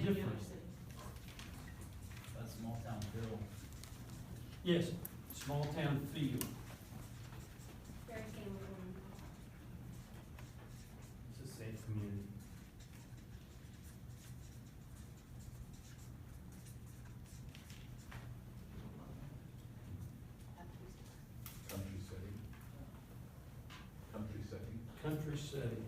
any different. other city. That's small town feel. Yes, small town feel. Very same with one. It's a safe community. Country setting. Country setting. Country setting.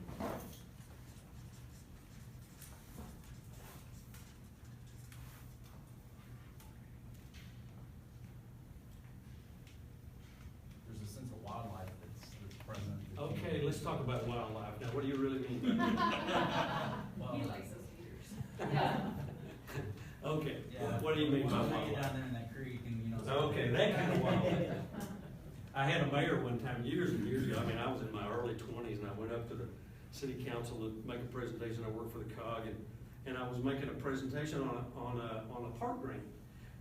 There's a sense of wildlife that's present. Okay, let's talk about wildlife. Now, what do you really mean by that? Well, He likes those leaders. Yeah. Okay, yeah. what do you mean by Once you get wildlife? down there in that creek and, you know. Okay, that kind of wildlife. I had a mayor one time, years and years ago, I mean, I was in my early 20s, and I went up to the city council to make a presentation. I worked for the COG, and I was making a presentation on a park grant.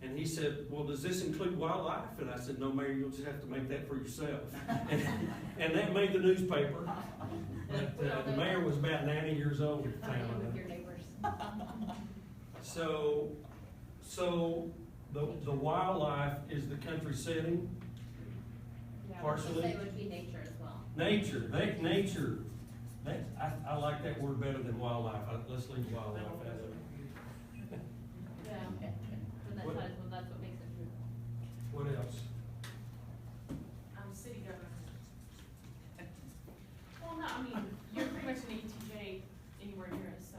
And he said, well, does this include wildlife? And I said, no, Mayor, you'll just have to make that for yourself. And that made the newspaper. But the mayor was about 90 years old at the How time. many with your neighbors? So the wildlife is the country setting. Yeah, Partially. Say it would be nature as well. Nature, I like that word better than wildlife. Let's leave wildlife out of it. Yeah. But that's what makes it true. What else? City government. Well, no, I mean, you're pretty much an ETJ anywhere near us, so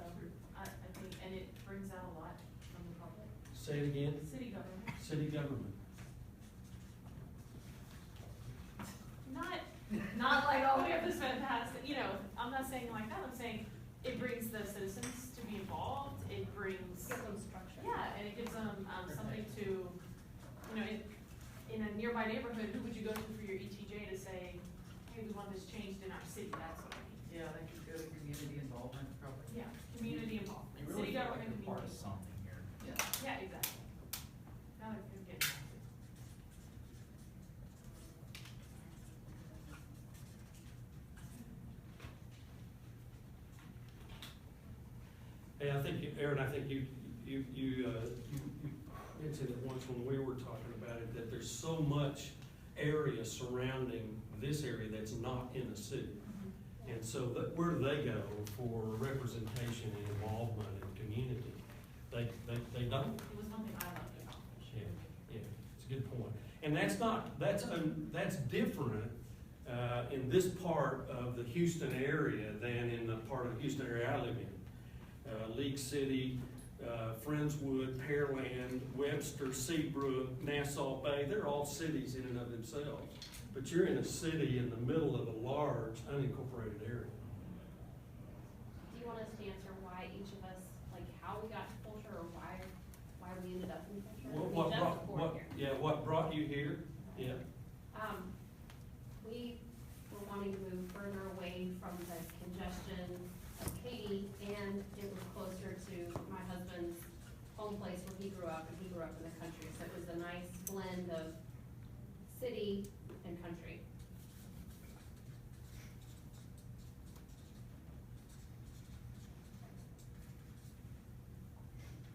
I think, and it brings out a lot from the public. Say it again. City government. City government. Not like, oh, we have this fantastic, you know, I'm not saying like that, I'm saying it brings the citizens to be involved, it brings. Give them structure. Yeah, and it gives them, something to, you know, in a nearby neighborhood, who would you go to for your ETJ to say, hey, we want this changed in our city, that's what I mean. Yeah, that could go to community involvement, probably. Yeah, community involvement, You really city feel like government, you're part of community. something here. Yeah, exactly. Now they're getting that. Hey, I think, Aaron, you mentioned it once when we were talking about it, that there's so much area surrounding this area that's not in the city. And so where do they go for representation and involvement and community? They don't. It was one thing I loved about Fushear. Yeah, it's a good point. And that's different in this part of the Houston area than in the part of the Houston area I live in. League City, Friendswood, Pearland, Webster, Seabrook, Nassau Bay, they're all cities in and of themselves. But you're in a city in the middle of a large unincorporated area. Do you want us to answer why each of us, like how we got to Fushear or why we ended up in Fushear? What brought you here? Yeah. We were wanting to move further away from the congestion of Katy, and it was closer to my husband's home place where he grew up, and he grew up in the country, so it was a nice blend of city and country.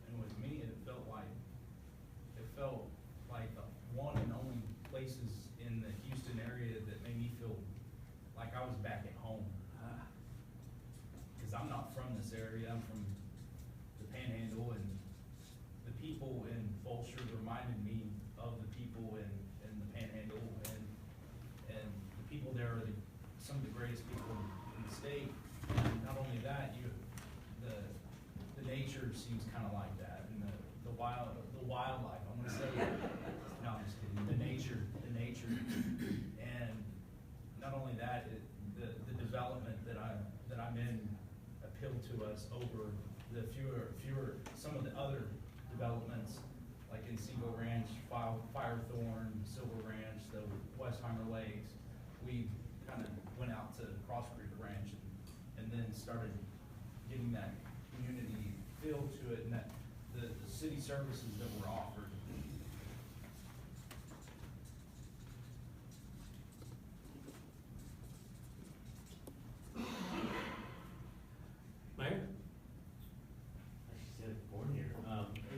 And with me, it felt like the one and only places in the Houston area that made me feel like I was back at home. Cause I'm not from this area, I'm from the Panhandle, and the people in Fushear reminded me of the people in the Panhandle, and the people there are some of the greatest people in the state. And not only that, the nature seems kind of like that, and the wildlife, I'm gonna say, no, I'm just kidding, the nature, and not only that, the development that I'm in appealed to us over the fewer, some of the other developments, like in Seagull Ranch, Firethorn, Silver Ranch, the Westheimer Lakes. We kind of went out to Cross Creek Ranch and then started getting that community feel to it, and that the city services that were offered. Mayor? As she said, born here.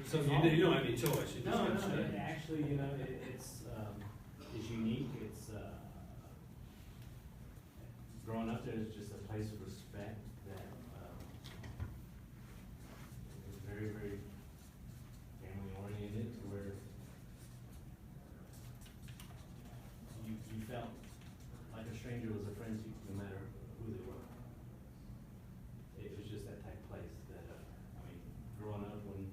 So you don't have any choice, you just No, gotta no, stay. actually, you know, it's unique, growing up there is just a place of respect that, is very, very family oriented to where you felt like a stranger was a friend to you, no matter who they were. It was just that type of place that, growing up when,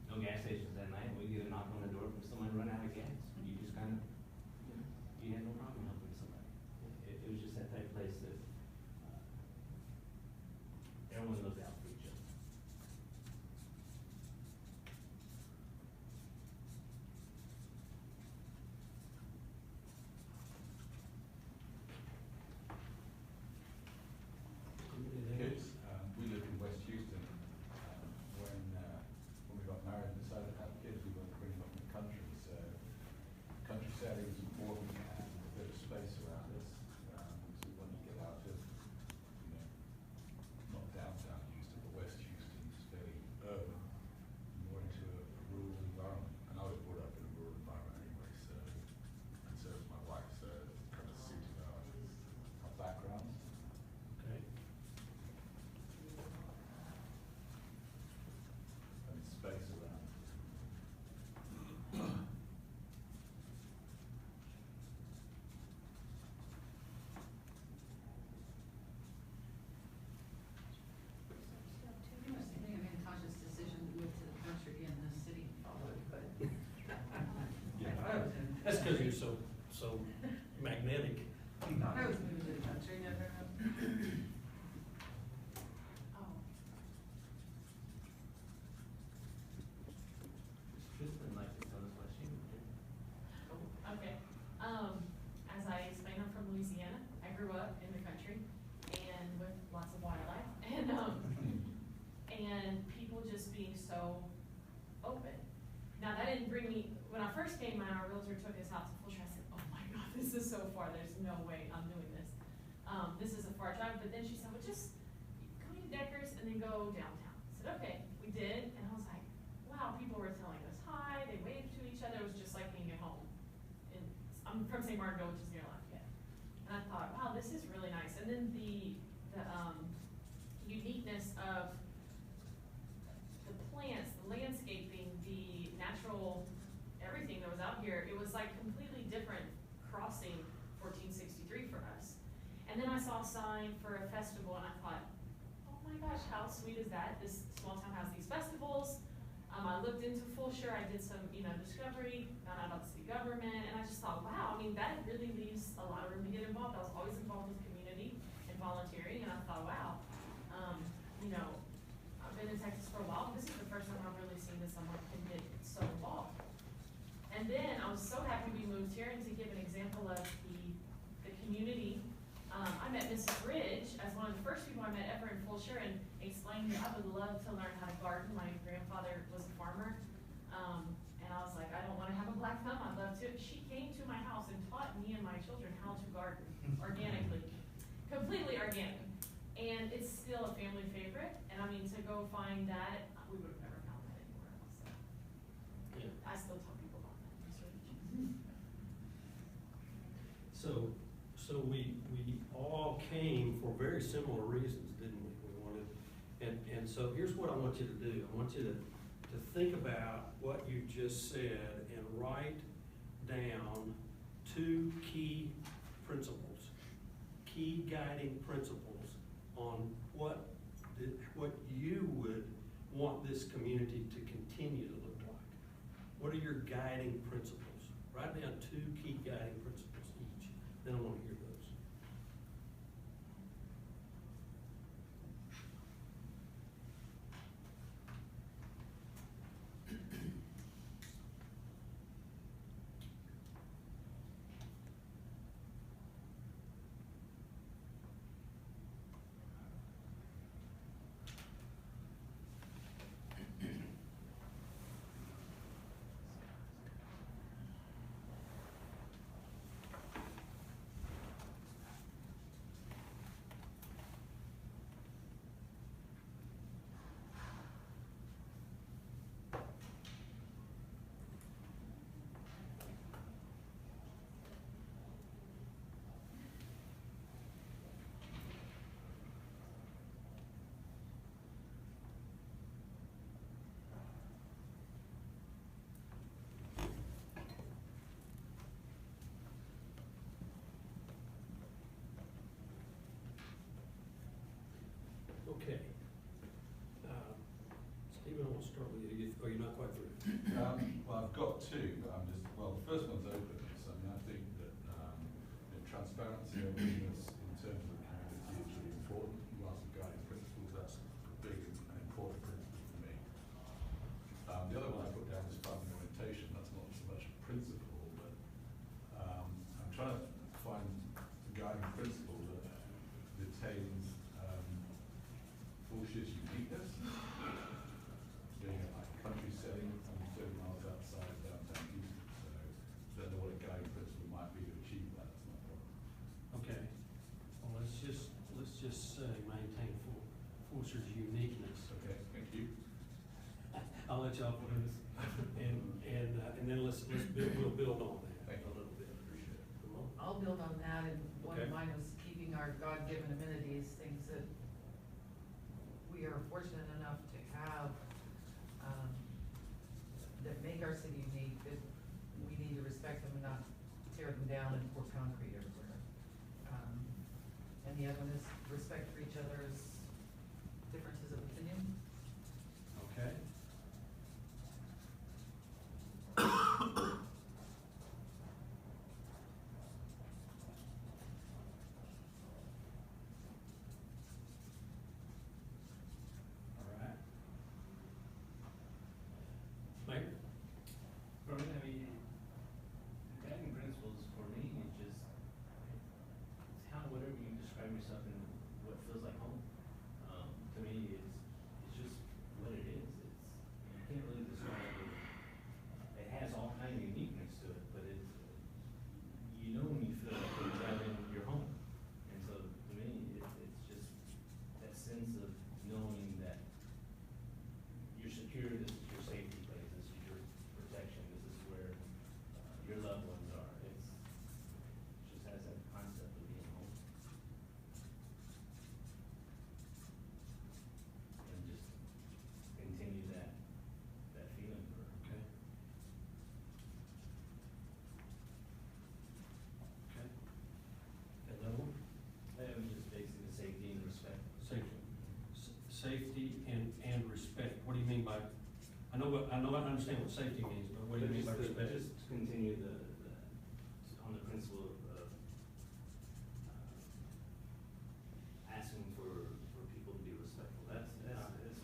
no gas stations at night, we get a knock on the door from somebody run out of gas. You just kind of, you had no problem helping somebody. It was just that type of place that, everyone looked out for each other. Kids, we lived in West Houston, when we got married and decided to have kids, we wanted to bring them up in the country, so country setting was important and a bit of space around us, so we wanted to get out of, not downtown Houston, but West Houston, it's fairly urban, more into a rural environment, and I was brought up in a rural environment anyway, so, and so was my wife, so it kind of suited our backgrounds. Okay. And space around. You must think I made a conscious decision to move to the country in the city followed, but. That's because you're so magnetic. I was moving to the country, never. Oh, Tristan liked to tell us what she would do. okay. As I explained, I'm from Louisiana. I grew up in the country and with lots of wildlife and people just being so open. Now, that didn't bring me, when I first came, our realtor took us out to Fushear. I said, oh my God, this is so far. There's no way I'm doing this. This is a far drive. But then she said, well, just go to Deckers and then go downtown. I said, okay, we did. And I was like, wow, people were telling us hi. They waved to each other. It was just like being at home. And I'm from St. Martinville, which is near Lafayette. And I thought, wow, this is really nice. And then the uniqueness of the plants, the landscaping, the natural, everything that was out here, it was like completely different crossing 1463 for us. And then I saw a sign for a festival and I thought, oh my gosh, how sweet is that? This small town has these festivals. I looked into Fushear, I did some, discovery, found out about the city government, and I just thought, wow, that really leaves a lot of room to get involved. I was always involved with community and volunteering, and I thought, wow, I've been in Texas for a while, but this is the first time I've really seen that someone can get so involved. And then I was so happy we moved here, and to give an example of the community, I met Mrs. Ridge as one of the first people I met ever in Fushear and explained that I would love to learn how to garden. My grandfather was a farmer. And I was like, I don't want to have a black thumb, I'd love to. She came to my house and taught me and my children how to garden organically, completely organic. And it's still a family favorite. And to go find that, we would have never found that anywhere else. So. Yeah. I still tell people about that. It's really So we all came for very similar reasons, didn't we? We wanted, and so here's what I want you to do. I want you to think about what you just said and write down 2 key principles, key guiding principles on what you would want this community to continue to look like. What are your guiding principles? Write down 2 key guiding principles each. Then I want to hear those. Okay. Stephen, I want to start with you. Are you not quite through? Well, I've got two, but I'm just, well, the first one's openness. I mean, I think that, transparency and openness in terms of the community is really important. You ask the guiding principles, that's a big and important principle for me. The other one I put down is family orientation. That's not so much a principle, but, I'm trying to find a guiding principle that retains, Fushear's uniqueness. Being a country setting, only 30 miles outside of downtown Houston, so don't know what a guiding principle might be to achieve that, that's my problem. Okay. Well, let's just say maintain Fushear's uniqueness. Okay, thank you. I'll let y'all put this, and then we'll build on that Thank you. a little bit. Appreciate it. Come on. I'll build on that, and one Okay. of mine was keeping our God-given amenities, things that we are fortunate enough to have, that make our city unique, that we need to respect them and not tear them down and pour concrete everywhere. And the other one is respect for each other's differences of opinion. Okay. All right. Mayor? For me, I mean, guiding principles for me is just, it's how, whatever you describe yourself in what feels like home. To me, it's just what it is. You can't really describe it. It has all kind of uniqueness to it, but it's, you know when you feel like you're driving your home. And so to me, it's just that sense of knowing that you're secure, this is your safety place, this is your protection, this is where your loved ones are. It just has that concept of being home. And just continue that feeling for. Okay. Okay. That level? That was just basically safety and respect. Safety and respect. What do you mean by, I understand what safety means, but what do you mean by respect? Just to continue on the principle of asking for people to be respectful. That's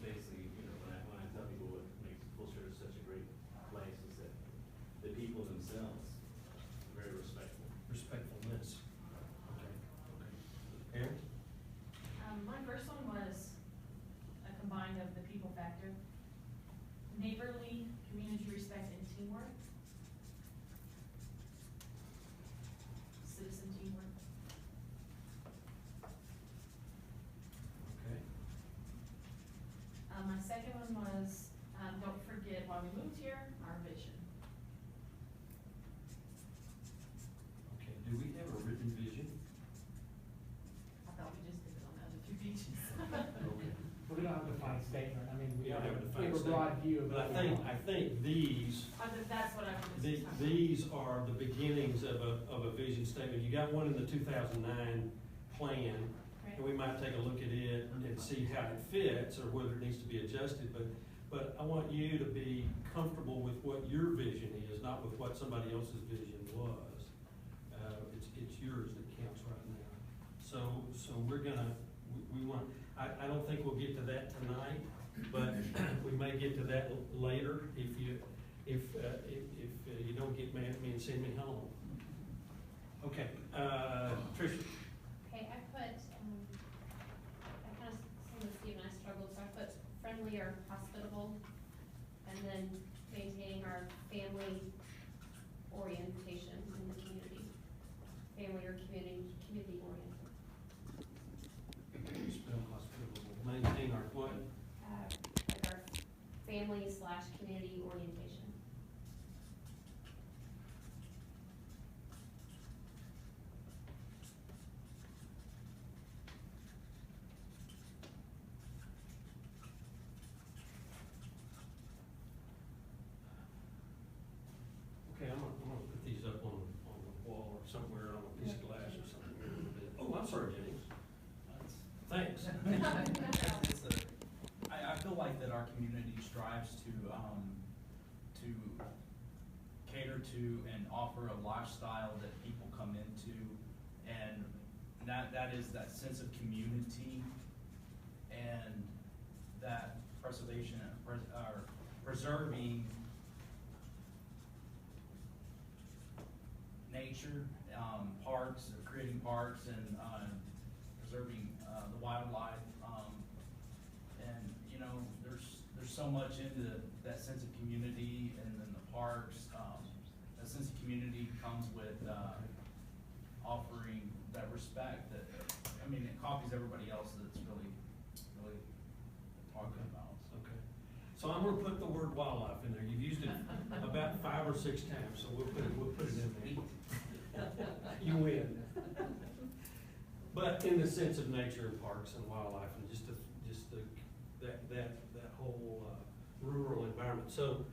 basically, when I tell people what makes Fushear such a great place is that the people themselves are very respectful. Respectfulness. Okay. Aaron? My first one was a combine of the people factor, neighborly, community respect, and teamwork. Citizen teamwork. Okay. My second one was, don't forget why we moved here, our vision. Okay, do we have a written vision? I thought we just did it on the other two beaches. Okay. We don't have a defined statement, I mean, we don't have have a a defined broad statement. view of. But what we want. I think these, That's what I was just talking about. these are the beginnings of a vision statement. You got one in the 2009 plan, and we might take a look at it and see how it fits or whether it needs to be adjusted, but I want you to be comfortable with what your vision is, not with what somebody else's vision was. It's yours that counts right now. So we're gonna, we want, I don't think we'll get to that tonight, but we may get to that later if you don't get mad at me and send me home. Okay, Tricia. Okay, I put, I kind of, same with Steve and I struggled, so I put friendly or hospitable, and then maintaining our family orientation in the community. Family or community oriented. Spell hospitable. Maintain our what? Like our family/community orientation. Okay, I'm gonna put these up on the wall or somewhere on a piece of glass or something. Oh, I'm sorry, James. Thanks. our community strives to cater to and offer a lifestyle that people come into, and that is that sense of community and that preservation, or preserving nature, parks, or creating parks, and preserving the wildlife. And you know, there's so much into that sense of community, and then the parks. That sense of community comes with offering that respect. That, I mean, it copies everybody else that's really talking about. Okay. So I'm gonna put the word wildlife in there. You've used it about 5 or 6 times, so we'll put it in there. You win. But in the sense of nature and parks and wildlife and just that whole rural environment. So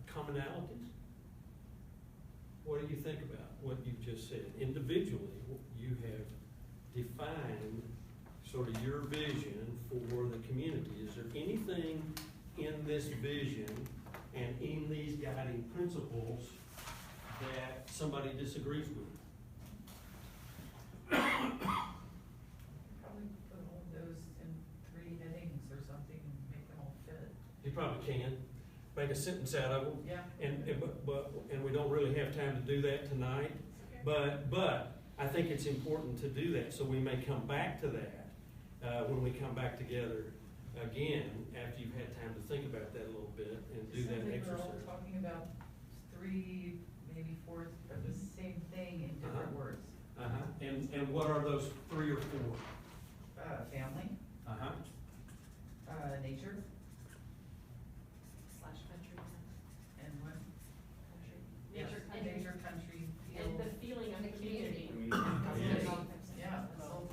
commonalities. What do you think about what you've just said? Individually, you have defined sort of your vision for the community. Is there anything in this vision and in these guiding principles that somebody disagrees with? Probably put all those in 3 headings or something and make them all fit. You probably can make a sentence out of them. Yeah. And we don't really have time to do that tonight. But I think it's important to do that, so we may come back to that when we come back together again after you've had time to think about that a little bit and do that We're exercise. all talking about 3, maybe 4 of the same thing in different words. And what are those 3 or 4? Family, nature, / country. and what? Country. Yeah, Nature, nature, country, and the field. feeling of the community. Yeah, that's all.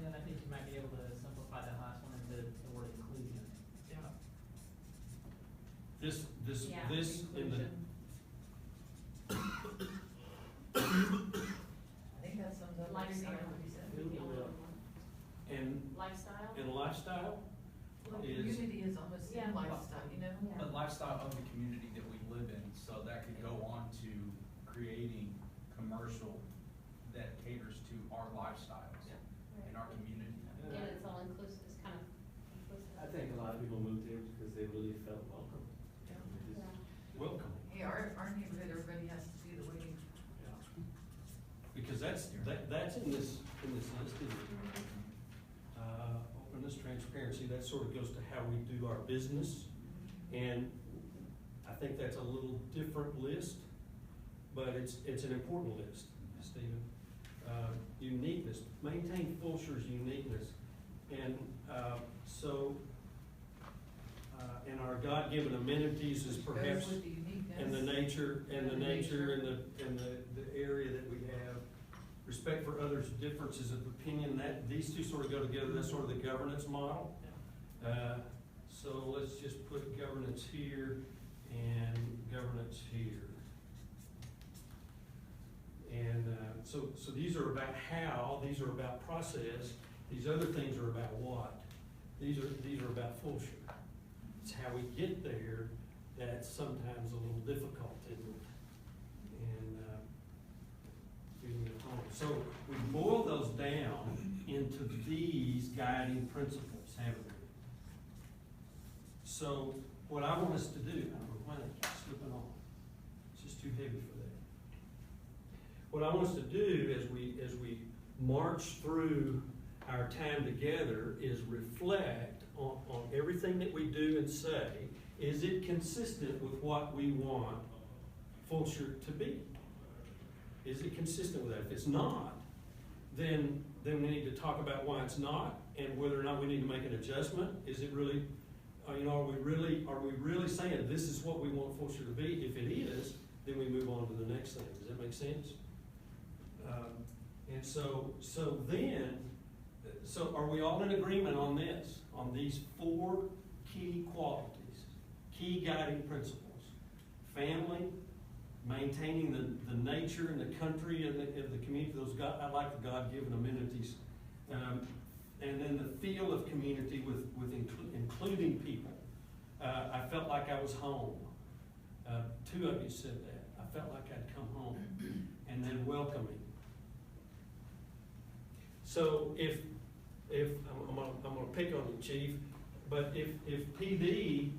And I think you might be able to simplify that last one into the word inclusion. Yeah. This Yeah, in the. I think that sums up everything Lifestyle. that we said. And Lifestyle. lifestyle Well, is, community is almost Yeah. in lifestyle, you know? Yeah. The lifestyle of the community that we live in, so that could go on to creating commercial that caters to our lifestyles in our community. And it's all inclusive, it's kind of inclusive. I think a lot of people moved here because they really felt welcome. Yeah. They just- Yeah. welcome, Hey, our neighborhood, everybody has to see the way. because that's in this list, isn't it? Openness, transparency, that sort of goes to how we do our business. And I think that's a little different list, but it's an important list, Stephen. Uniqueness, maintain Fushear's uniqueness. And and our God-given amenities is perhaps, Goes with the uniqueness. and the nature, and the area that we have. Respect for others' differences of opinion, that, these two sort of go together, that's sort of the governance model. So let's just put governance here and governance here. And so these are about how, these are about process, these other things are about what? These are about Fushear. It's how we get there that's sometimes a little difficult, isn't it? And getting it home. So we boil those down into these guiding principles, haven't we? So what I want us to do, I don't know why they keep slipping on. It's just too heavy for that. What I want us to do as we march through our time together is reflect on everything that we do and say. Is it consistent with what we want Fushear to be? Is it consistent with that? If it's not, then we need to talk about why it's not and whether or not we need to make an adjustment. Is it really, are we really saying this is what we want Fushear to be? If it is, then we move on to the next thing. Does that make sense? And so are we all in agreement on this, on these 4 key qualities, key guiding principles? Family, maintaining the nature and the country and the community, I like the God-given amenities. And then the feel of community with including people. I felt like I was home. Two of you said that. I felt like I'd come home. And then welcoming. So if I'm gonna pick on you, Chief, but if PD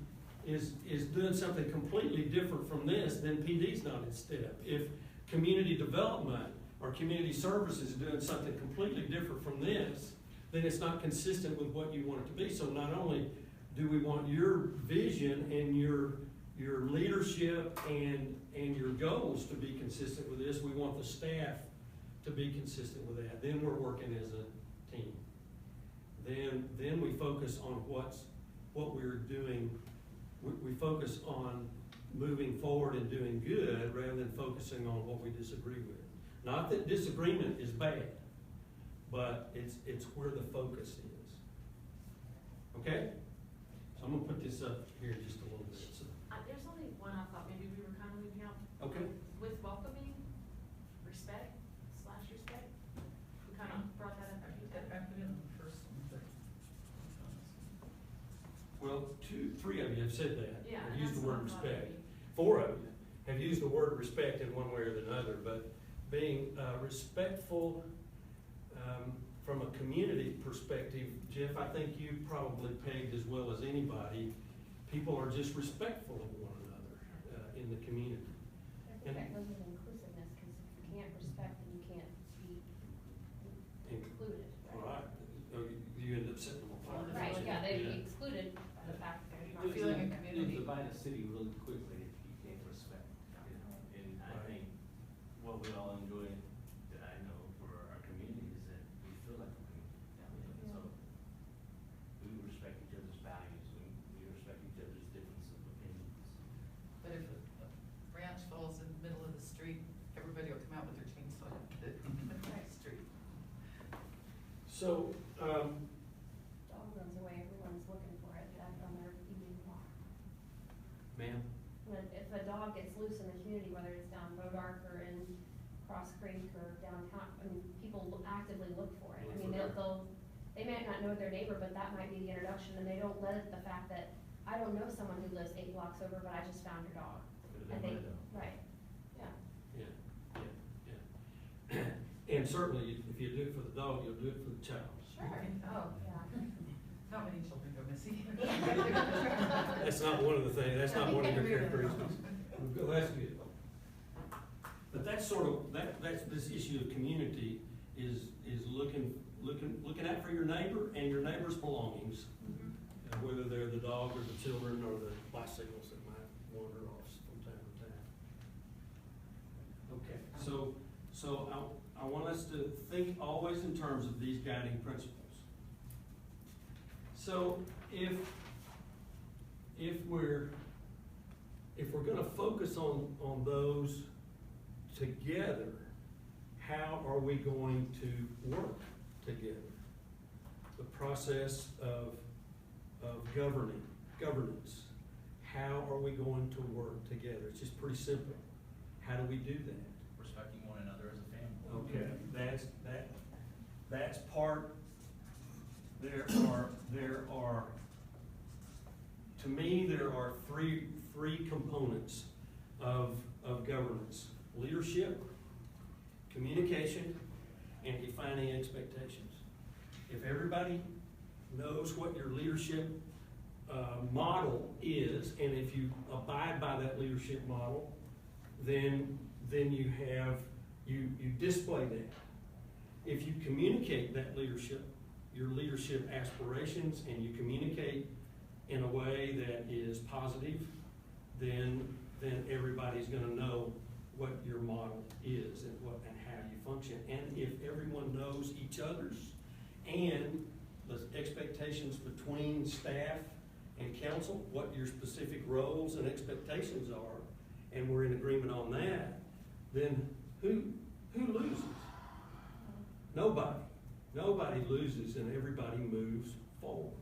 is doing something completely different from this, then PD's not in step. If community development or community services is doing something completely different from this, then it's not consistent with what you want it to be. So not only do we want your vision and your leadership and your goals to be consistent with this, we want the staff to be consistent with that. Then we're working as a team. Then we focus on what we're doing. We focus on moving forward and doing good rather than focusing on what we disagree with. Not that disagreement is bad, but it's where the focus is. Okay? So I'm gonna put this up here just a little bit. So, There's only one I thought maybe we were kind of leaving out. okay? With welcoming, respect, we kind of brought that up. I put it in the first one, but. Well, three of you have said that. Yeah, Have and used that's the word what I thought it respect. would be. 4 of you have used the word respect in one way or another, but being respectful from a community perspective, Jeff, I think you probably pegged as well as anybody, people are just respectful of one another in the community. I think that goes with inclusiveness, because if you can't respect, then you can't be included, All right? right, you end up setting them apart. Right, yeah, they'd be excluded by the fact that they're not. You'll feel like a community. You'll divide a city really quickly if you can't respect, you know, and I Right. think what we all enjoy, that I know for our community is that we feel like a community, you know, so we respect each other's values, we respect each other's differences of opinions. But if a branch falls in the middle of the street, everybody will come out with their chainsaw and cut it in the middle of the street. So, Dog runs away, everyone's looking for it, back on their evening walk. ma'am, If a dog gets loose in the community, whether it's down Road Arc or in Cross Creek or downtown, I mean, people actively look for it. I mean, they might not know their neighbor, but that might be the introduction, and they don't let it, the fact that, I don't know someone who lives 8 blocks over, but I just found your dog. And they, right, yeah. yeah. And certainly, if you do it for the dog, you'll do it for the child. Sure. Oh, yeah. How many children go missing? That's not one of the things, that's not one of your characteristics. Well, that's good. But that's sort of, that's this issue of community is looking out for your neighbor and your neighbor's belongings, whether they're the dog or the children or the bicycles that might wander off from time to time. Okay, so I want us to think always in terms of these guiding principles. So if we're gonna focus on those together, how are we going to work together? The process of governance. How are we going to work together? It's just pretty simple. How do we do that? Respecting one another as a family. Okay, that's part. There are to me there are three components of governance: leadership, communication, and defining expectations. If everybody knows what your leadership model is, and if you abide by that leadership model, then you display that. If you communicate that leadership, your leadership aspirations, and you communicate in a way that is positive, then everybody's gonna know what your model is and how you function. And if everyone knows each other's and the expectations between staff and council, what your specific roles and expectations are, and we're in agreement on that, then who loses? Nobody. Nobody loses, and everybody moves forward.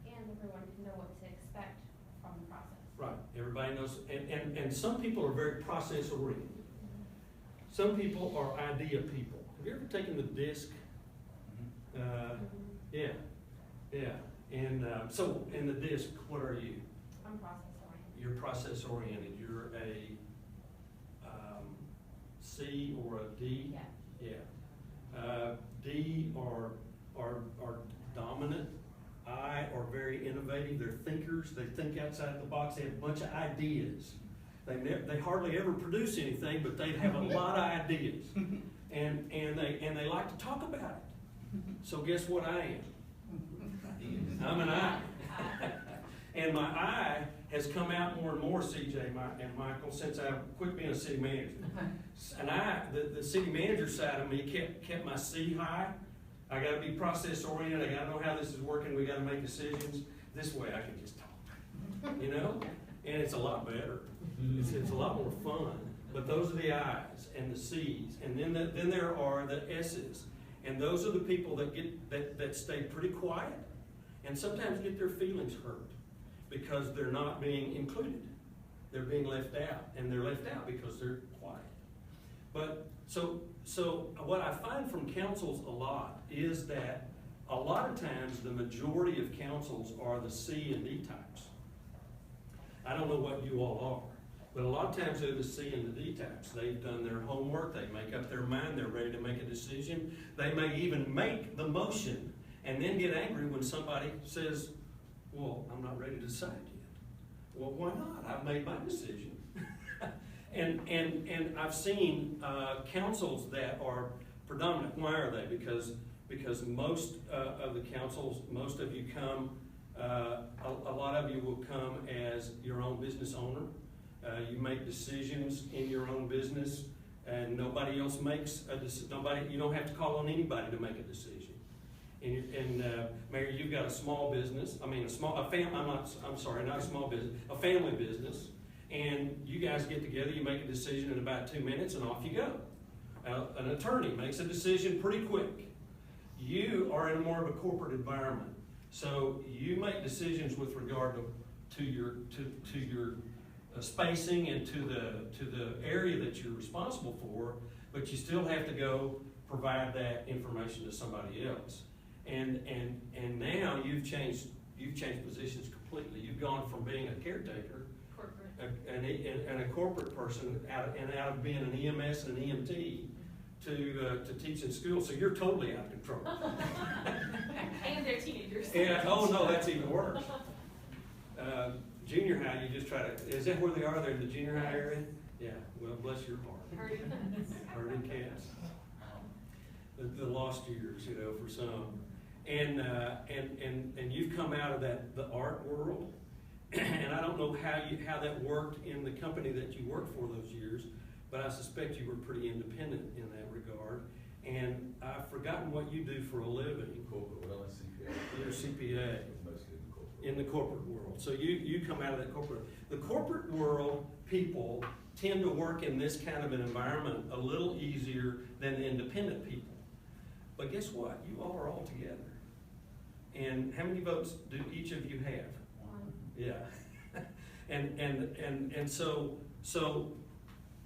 And everyone can know what to expect from the process. Right, everybody knows, and some people are very process oriented. Some people are idea people. Have you ever taken the DISC Yeah, yeah. And, so, in the disc, what are you? I'm process oriented. You're process oriented. You're a, C or a D? Yeah. Yeah. D are dominant. I are very innovative. They're thinkers. They think outside the box. They have a bunch of ideas. They hardly ever produce anything, but they have a lot of ideas. And they like to talk about it. So guess what I am? I'm an I. And my I has come out more and more, CJ and Michael, since I quit being a city manager. And the city manager side of me kept my C high. I gotta be process oriented, I gotta know how this is working, we gotta make decisions. This way I can just talk, you know? And it's a lot better. It's a lot more fun. But those are the I's and the C's. And then there are the S's. And those are the people that stay pretty quiet and sometimes get their feelings hurt because they're not being included. They're being left out, and they're left out because they're quiet. But so what I find from councils a lot is that a lot of times the majority of councils are the C and D types. I don't know what you all are, but a lot of times they're the C and the D types. They've done their homework, they make up their mind, they're ready to make a decision. They may even make the motion and then get angry when somebody says, well, I'm not ready to decide yet. Well, why not? I've made my decision. and I've seen councils that are predominant. Why are they? Because most of the councils, most of you come, a lot of you will come as your own business owner. You make decisions in your own business, and nobody else makes a decision. You don't have to call on anybody to make a decision. And Mayor, you've got a small business. I mean, not a small business, a family business. And you guys get together, you make a decision in about 2 minutes, and off you go. An attorney makes a decision pretty quick. You are in more of a corporate environment, so you make decisions with regard to your spacing and to the area that you're responsible for, but you still have to go provide that information to somebody else. And now you've changed positions completely. You've gone from being a caretaker and a corporate person out of being an EMS and an EMT to teaching school. So you're totally out of control. And they're teenagers. Yeah. Oh no, that's even worse. Junior high, you just try to. Is that where they are? They're in the junior high area. Yeah. Well, bless your heart. Herding cats. The lost years, for some. And you've come out of the art world, and I don't know how that worked in the company that you worked for those years, but I suspect you were pretty independent in that regard. And I've forgotten what you do for a living. Corporate, well, CPA. You're a CPA. Mostly in the corporate. In the corporate world. So you come out of that corporate. The corporate world people tend to work in this kind of an environment a little easier than the independent people. But guess what? You all are all together. And how many votes do each of you have? One. Yeah. and so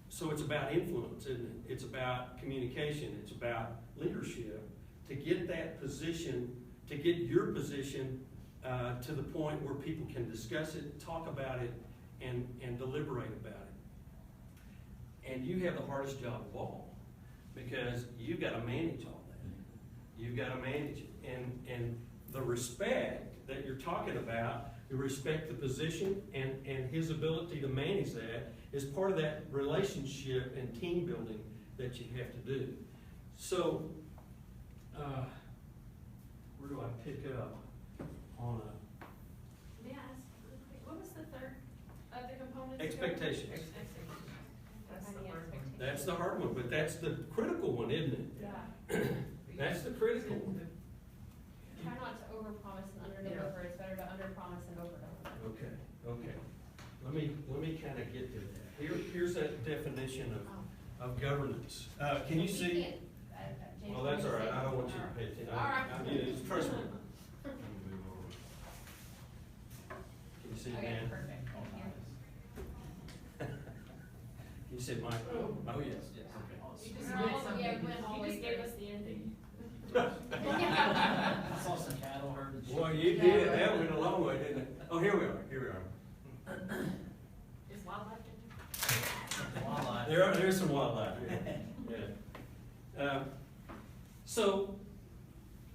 it's about influence, isn't it? It's about communication. It's about leadership to get that position, to get your position to the point where people can discuss it, talk about it, and deliberate about it. And you have the hardest job of all because you've got to manage all that. You've got to manage it. And the respect that you're talking about, you respect the position and his ability to manage that is part of that relationship and team building that you have to do. So, where do I pick up on May I ask really quick, what was the third of the components? expectations? That's the hard one. That's the hard one, but that's the critical one, isn't it? Yeah. That's the critical one. Try not to overpromise and underdeliver. It's better to underpromise and overdeliver. Okay. Let me kind of get to that. Here's that definition of governance. Can you see? James, Well, that's all right. I don't want you to Alright. pay attention. Alright. Trust me. Can you see it, Okay, man? perfect. Thank you. Can you see it, Mike? Oh, yes. You just We're all- gave yeah, we went all the way us through. the ending. saw some cattle herded. Boy, you did, that went a long way, didn't it? Oh, here we are. Is wildlife in there? Wildlife. There's some wildlife, yeah. So,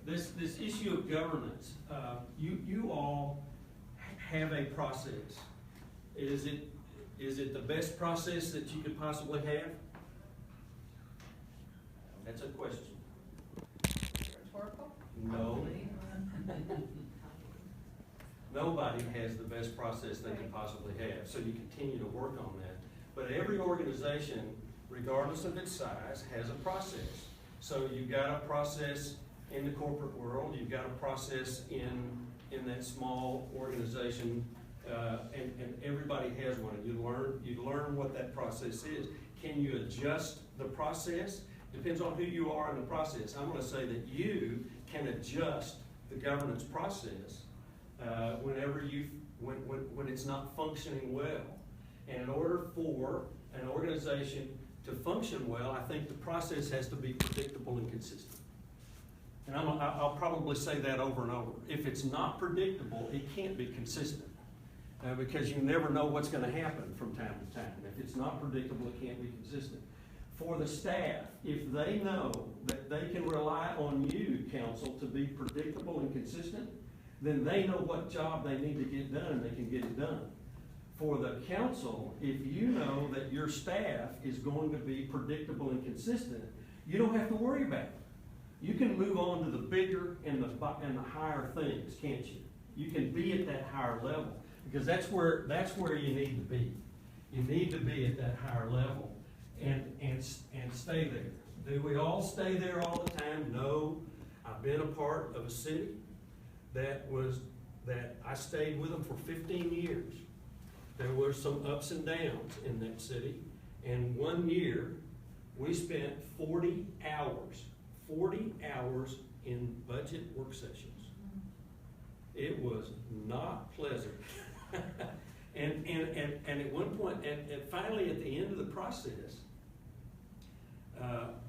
this issue of governance, you all have a process. Is it the best process that you could possibly have? That's a question. Rhetorical? No. Nobody has the best process they can possibly have, so you continue to work on that. But every organization, regardless of its size, has a process. So you've got a process in the corporate world, you've got a process in that small organization, and everybody has one. You learn what that process is. Can you adjust the process? Depends on who you are in the process. I'm going to say that you can adjust the governance process when it's not functioning well. And in order for an organization to function well, I think the process has to be predictable and consistent. And I'll probably say that over and over. If it's not predictable, it can't be consistent. Because you never know what's going to happen from time to time. If it's not predictable, it can't be consistent. For the staff, if they know that they can rely on you, council, to be predictable and consistent, then they know what job they need to get done and they can get it done. For the council, if you know that your staff is going to be predictable and consistent, you don't have to worry about it. You can move on to the bigger and the higher things, can't you? You can be at that higher level, because that's where you need to be. You need to be at that higher level and stay there. Do we all stay there all the time? No. I've been a part of a city that I stayed with them for 15 years. There were some ups and downs in that city, and one year we spent 40 hours in budget work sessions. It was not pleasant. and at one point, and finally at the end of the process,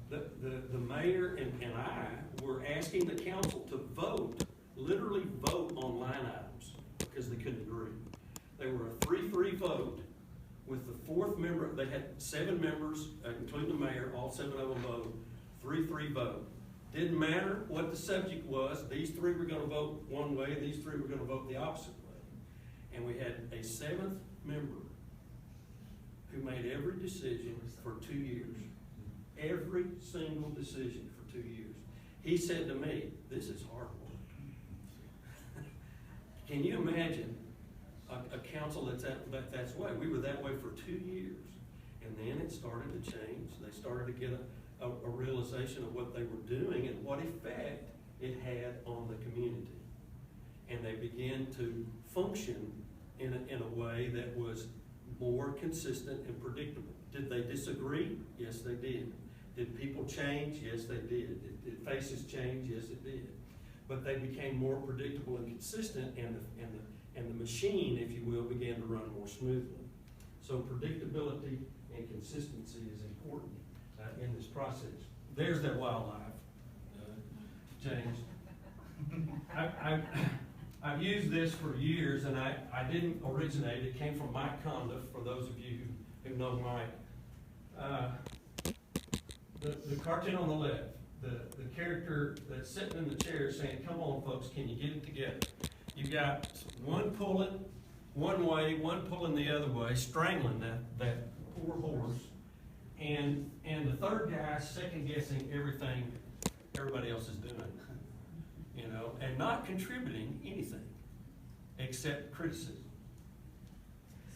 the mayor and I were asking the council to vote, literally vote on line items, because they couldn't agree. They were a 3-3 vote with the fourth member. They had 7 members, including the mayor, all 7 of them vote, 3-3 vote. Didn't matter what the subject was, these 3 were going to vote one way, these 3 were going to vote the opposite way. And we had a 7th member who made every decision for 2 years. Every single decision for 2 years. He said to me, "This is hard work." Can you imagine a council that's way? We were that way for 2 years. And then it started to change. They started to get a realization of what they were doing and what effect it had on the community. And they began to function in a way that was more consistent and predictable. Did they disagree? Yes, they did. Did people change? Yes, they did. Did faces change? Yes, it did. But they became more predictable and consistent, and the machine, if you will, began to run more smoothly. So predictability and consistency is important in this process. There's that wildlife, James. I've used this for years, and I didn't originate it. It came from Mike Condiff, for those of you who know Mike. The cartoon on the left, the character that's sitting in the chair saying, "Come on, folks, can you get it together?" You've got one pulling one way, one pulling the other way, strangling that poor horse, and the third guy second guessing everything everybody else is doing, and not contributing anything except criticism.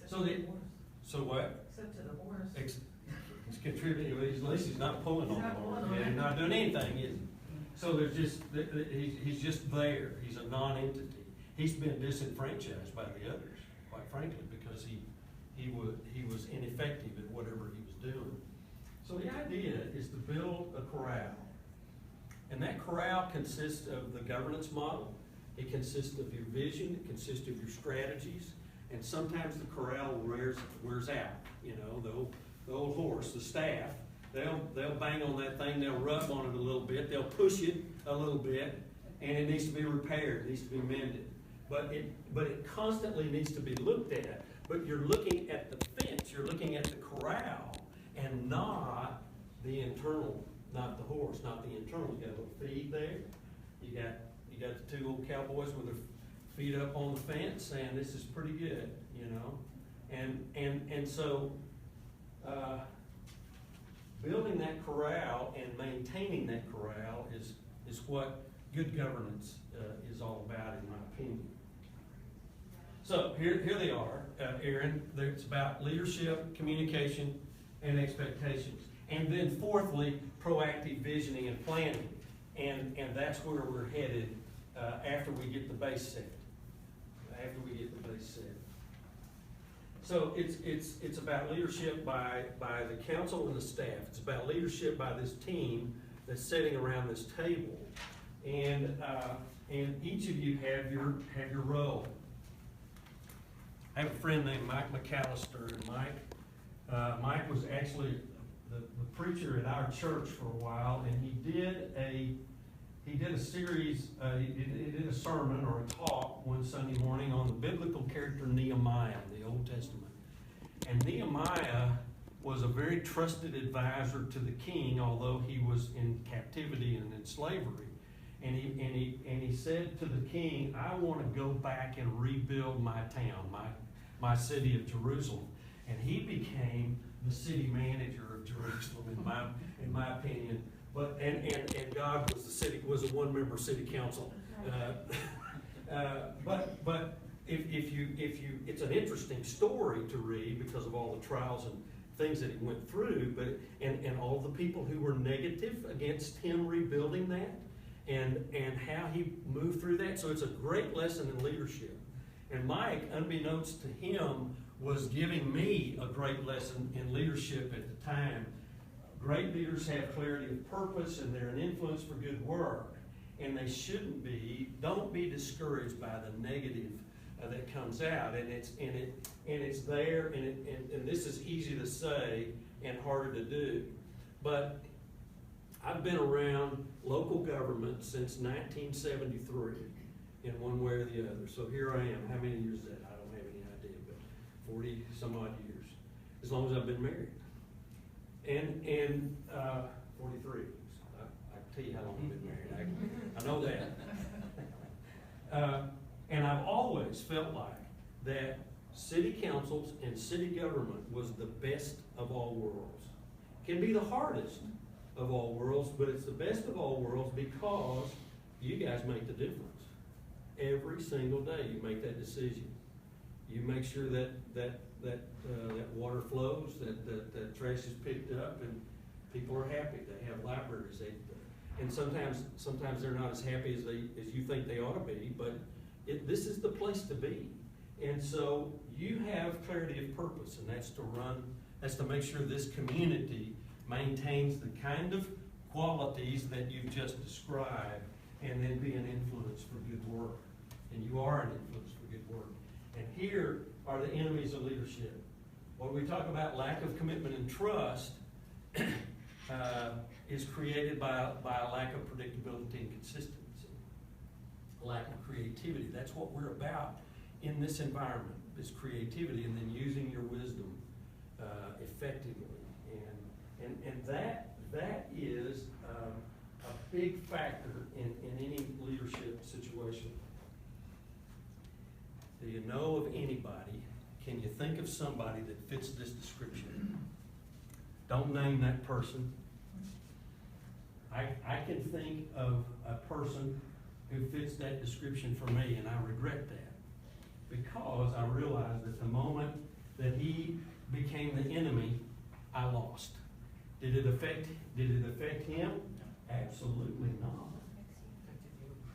So what? Except to the horse. He's contributing, at least he's not pulling on the horse, he's not doing anything, is he? So he's just there. He's a non-entity. He's been disenfranchised by the others, quite frankly, because he was ineffective at whatever he was doing. So the idea is to build a corral. And that corral consists of the governance model. It consists of your vision. It consists of your strategies. And sometimes the corral wears out. The old horse, the staff, they'll bang on that thing. They'll rub on it a little bit. They'll push it a little bit. and it needs to be repaired, it needs to be mended. But it constantly needs to be looked at. But you're looking at the fence, you're looking at the corral, and not the internal, not the horse, not the internal. You got a little feed there. You got the two old cowboys with their feet up on the fence saying this is pretty good, you know. And so building that corral and maintaining that corral is what good governance is all about, in my opinion. So here they are, Aaron. It's about leadership, communication, and expectations. And then fourthly, proactive visioning and planning. And that's where we're headed after we get the base set. After we get the base set. So it's about leadership by the council and the staff. It's about leadership by this team that's sitting around this table. And each of you have your role. I have a friend named Mike McAllister, and Mike was actually the preacher at our church for a while, and he did a series, he did a sermon or a talk one Sunday morning on the biblical character Nehemiah in the Old Testament. And Nehemiah was a very trusted advisor to the king, although he was in captivity and in slavery. And he said to the king, I want to go back and rebuild my town, my city of Jerusalem. And he became the city manager of Jerusalem, in my opinion. But and God was a one-member city council. But if you it's an interesting story to read because of all the trials and things that he went through, but and all the people who were negative against him rebuilding that, and how he moved through that. So it's a great lesson in leadership. And Mike, unbeknownst to him, was giving me a great lesson in leadership at the time. Great leaders have clarity of purpose, and they're an influence for good work. And they shouldn't be. Don't be discouraged by the negative that comes out. And it's there. And this is easy to say and harder to do. But I've been around local government since 1973, in one way or the other. So here I am. How many years is that? I don't have any idea, but 40 some odd years, as long as I've been married. And 43. I can tell you how long I've been married. I know that. And I've always felt like that city councils and city government was the best of all worlds. Can be the hardest of all worlds, but it's the best of all worlds because you guys make the difference. Every single day you make that decision. You make sure that water flows, that trash is picked up, and people are happy. They have libraries. And sometimes they're not as happy as you think they ought to be, but this is the place to be. And so you have clarity of purpose, and that's to make sure this community maintains the kind of qualities that you've just described, and then be an influence for good work. And you are an influence for good work. And here are the enemies of leadership. When we talk about lack of commitment and trust, is created by a lack of predictability and consistency. A lack of creativity. That's what we're about in this environment, is creativity, and then using your wisdom effectively. And that is a big factor in any leadership situation. Do you know of anybody? Can you think of somebody that fits this description? Don't name that person. I can think of a person who fits that description for me, and I regret that, because I realized that the moment that he became the enemy, I lost. Did it affect him? Absolutely not.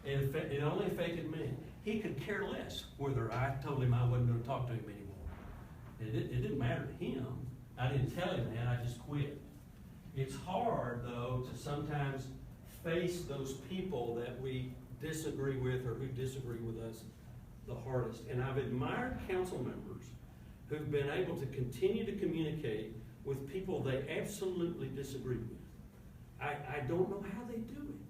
It only affected me. He could care less whether I told him I wasn't going to talk to him anymore. It didn't matter to him. I didn't tell him that. I just quit. It's hard, though, to sometimes face those people that we disagree with or who disagree with us the hardest. And I've admired council members who've been able to continue to communicate with people they absolutely disagree with. I don't know how they do it,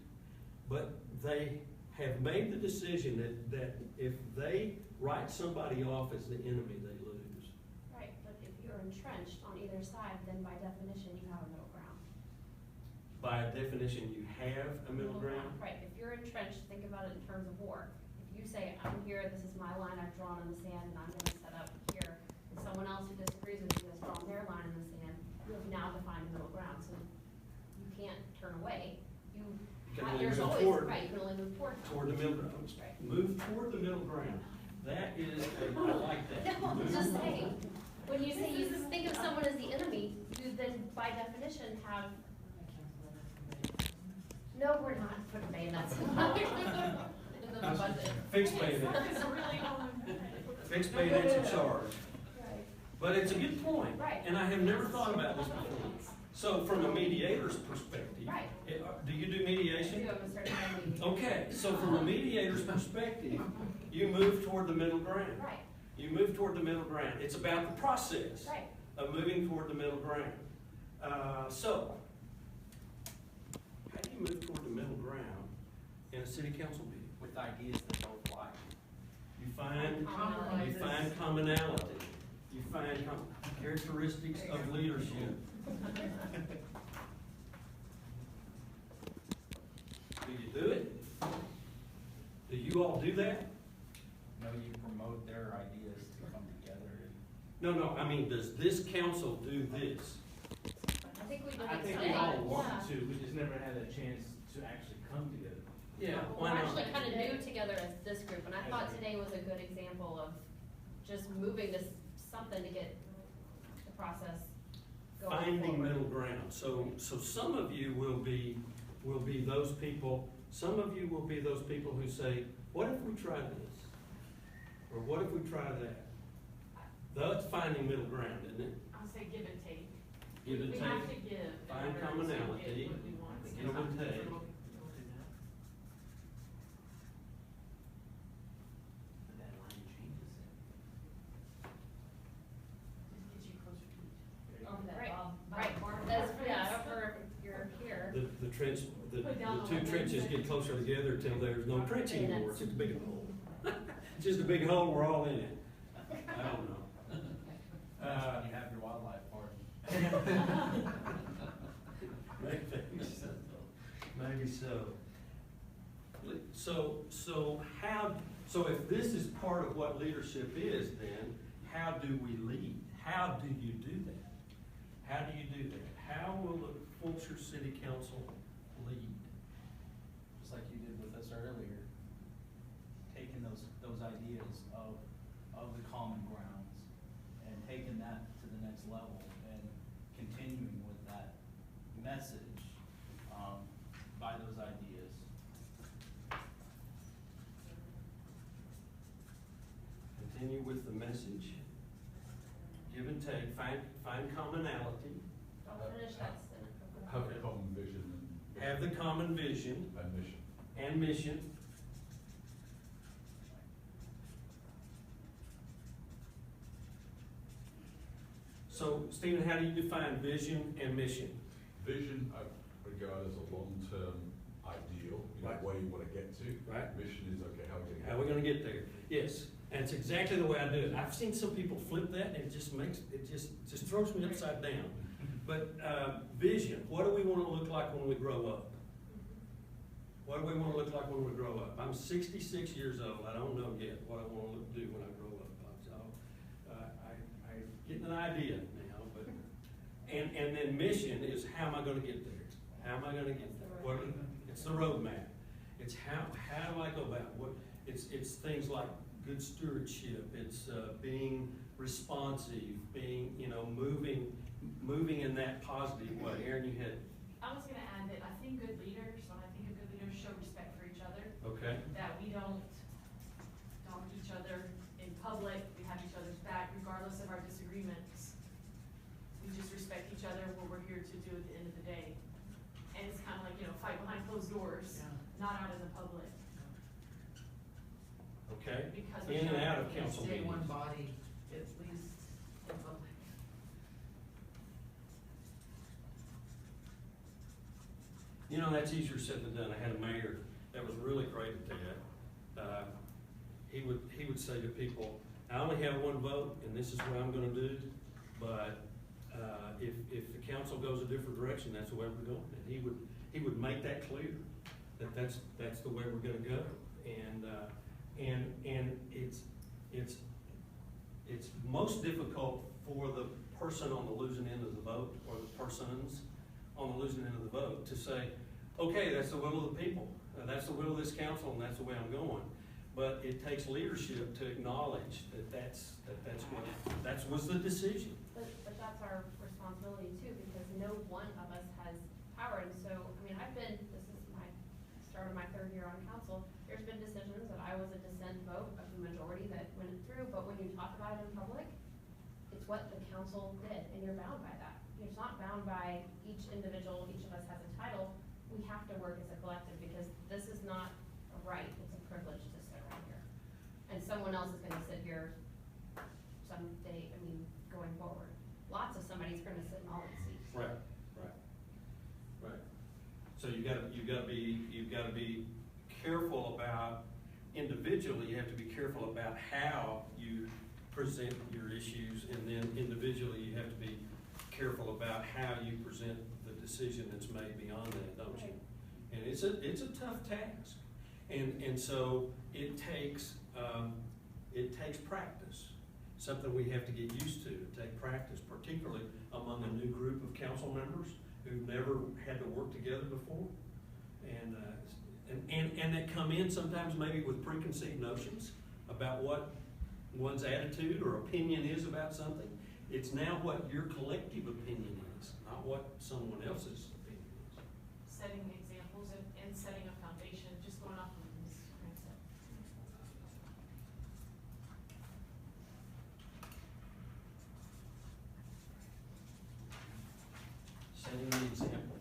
but they have made the decision that if they write somebody off as the enemy, they lose. Right, but if you're entrenched on either side, then by definition, you have a middle ground. By definition, you have a middle ground? Right, if you're entrenched, think about it in terms of war. If you say, I'm here, this is my line I've drawn in the sand, and I'm gonna set up here, and someone else who disagrees with you has drawn their line in the sand, you have now defined a middle ground, so you can't turn away. You can only There's move always, toward- right, you can only move Toward the middle ground. Right. Move toward the middle ground. That is, I like that. No, I'm Move just toward- saying, when you say you think of someone as the enemy, you then by definition have, no, we're not putting bayonets in the budget. Fixed bayonets. It's really on. Fixed bayonets in charge. Right. But it's a good point. Right. And I have never thought about this before. So from a mediator's perspective. Right. Do you do I do, mediation? I'm a certified mediator. Okay, so from a mediator's perspective, you move toward the middle ground. Right, You move toward the middle ground. It's about the process right. of moving toward the middle ground. So, how do you move toward the middle ground in a city council meeting? With ideas that both like. You find commonality. You find characteristics of leadership. Do you do it? Do you all do that? No, you promote their ideas to come together. No, I mean, does this council do this? I think we did I it think today. we all want Yeah. to, we just never had a chance to actually come together. Yeah, We're why not? actually kind of new together as this group, and I thought today was a good example of just moving to something to get the process going Finding forward. middle ground. So some of you will be those people, some of you will be those people who say, what if we try this? Or what if we try that? That's finding middle ground, isn't it? I'll say give and take. Give and We have take. to give. in Find order to commonality. get what we want. Give and take. But that line changes it. Just gets you closer to each other. Over that Right, Bob. right, that's, yeah, over, you're here. The trench, the Put down the two line. trenches get closer together till there's no trench anymore. It's just a big hole. It's just a big hole, we're all in it. I don't know. You have your wildlife party. Maybe so. Maybe so. So if this is part of what leadership is, then how do we lead? How do you do that? How do you do that? How will the Fushear City Council lead? Just like you did with us earlier, taking those ideas of the common grounds and taking that to the next level and continuing with that message, by those ideas. Continue with the message. Give and take, find commonality. Don't finish that sentence. Have a common vision Have the common vision and mission. and mission. So, Stephen, how do you define vision and mission? Vision, I regard as a long-term ideal, Right. where you want to get to. Right. Mission is, okay, how are we going to get How are we gonna get there? Yes, and it's exactly the way I do it. I've seen some people flip that, and it just throws me upside down. But, vision, what do we wanna look like when we grow up? What do we wanna look like when we grow up? I'm 66 years old, I don't know yet what I wanna do when I grow up. So, I'm getting an idea now, but, and then mission is how am I gonna get there? How am I gonna get there? It's the roadmap. It's how do I go about it? It's things like good stewardship, it's, being responsive, being, moving in that positive way. Aaron, you had, I was gonna add that I think good leaders, when I think of good leaders, show respect for each other, okay, that we don't dog each other in public, we have each other's back regardless of our disagreements. We just respect each other, what we're here to do at the end of the day. And it's kinda like, fight behind closed doors, Yeah. not out in the public. okay, Because in and out of we're council Stay one meetings. body, at least in public. That's easier said than done. I had a mayor that was really great at that. He would say to people, I only have one vote, and this is what I'm gonna do, but, if the council goes a different direction, that's the way we're going. And he would make that clear, that that's the way we're gonna go. And it's most difficult for the person on the losing end of the vote, or the persons on the losing end of the vote, to say, okay, that's the will of the people, that's the will of this council, and that's the way I'm going. But it takes leadership to acknowledge that was the decision. But that's our responsibility too, because no one of us has power, and so, I mean, this is my start of my third year on council, there's been decisions that I was a dissent vote of the majority that went through, but when you talk about it in public, it's what the council did, and you're bound by that. You're not bound by each individual, each of us has a title, we have to work as a collective, because this is not a right, it's a privilege to sit right here. And someone else is gonna sit here someday, I mean, going forward. Lots of somebody's gonna sit in all these seats. Right. So you've gotta be careful about, individually, you have to be careful about how you present your issues, and then individually, you have to be careful about how you present the decision that's made beyond that, don't you? And it's a tough task. And so it takes practice, something we have to get used to, take practice, particularly among a new group of council members who've never had to work together before. And that come in sometimes maybe with preconceived notions about what one's attitude or opinion is about something. It's now what your collective opinion is, not what someone else's opinion is. Setting examples and setting a foundation, just going off of this mindset. Setting the example.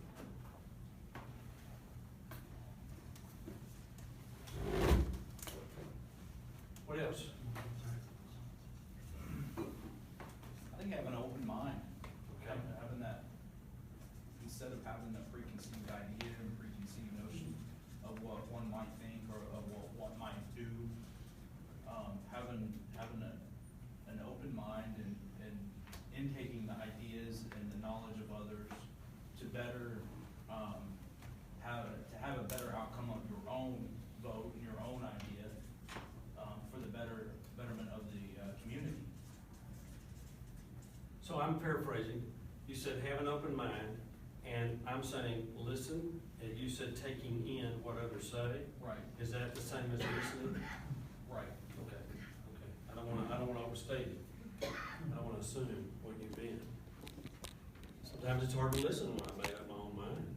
What else? I think having an open mind, having that, instead of having a preconceived idea and preconceived notion of what one might think or of what one might do, having an open mind and intaking the ideas and the knowledge of others to better, have a better outcome of your own vote and your own idea, for the betterment of the community. So I'm paraphrasing. You said have an open mind, and I'm saying listen, and you said taking in what others say. Right. Is that the same as listening? Right. Okay. I don't wanna overstate it. I don't wanna assume what you've been. Sometimes it's hard to listen when I made up my own mind.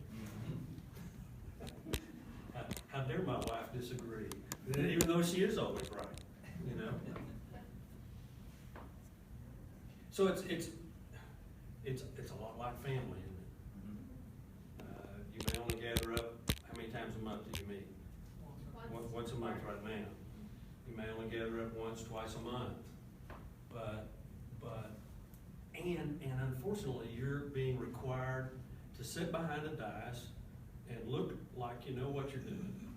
How dare my wife disagree, even though she is always right, you know? So it's a lot like family, isn't it? You may only gather up, how many times a month do you meet? Once a month right now. You may only gather up once, twice a month. And unfortunately, you're being required to sit behind a dais and look like you know what you're doing,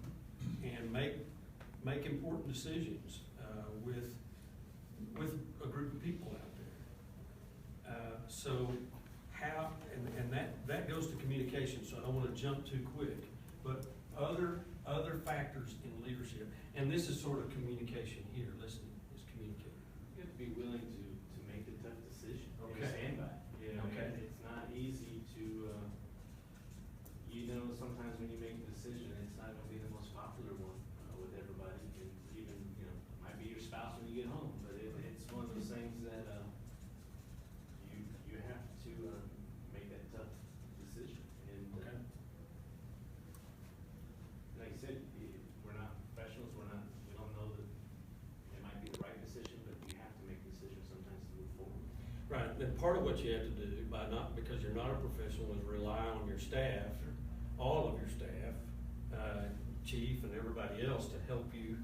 and make important decisions with a group of people out there. So how, and that goes to communication, so I don't want to jump too quick, but other factors in leadership, and this is sort of communication here, listening is communicating. You have to be willing to make the tough decision. Okay. And stand by it. You know, Okay. it's not easy to, sometimes when you make a decision, it's not gonna be the most popular one with everybody, and even, it might be your spouse when you get home, but it's one of those things that, you have to, make that tough decision. And, Okay. like I said, we're not professionals, we don't know that it might be the right decision, but you have to make decisions sometimes to move forward. Right, and part of what you have to do, because you're not a professional, is rely on your staff, all of your staff, chief and everybody else, to help you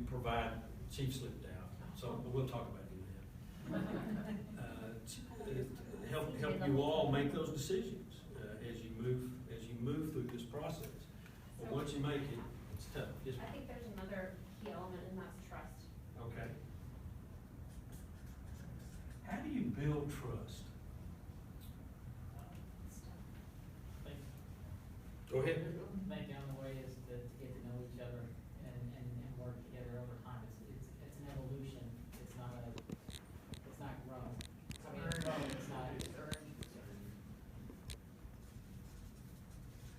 provide. Chief slipped out, so we'll talk about him then. Help you all make those decisions as you move through this process. But once you make it, It's tough, yes, I think there's another key element, and that's trust. okay. How do you build trust? Think, Go ahead. think down the way is to get to know each other and work together over time. It's an evolution. It's not growth. I mean, it's growth, it's not.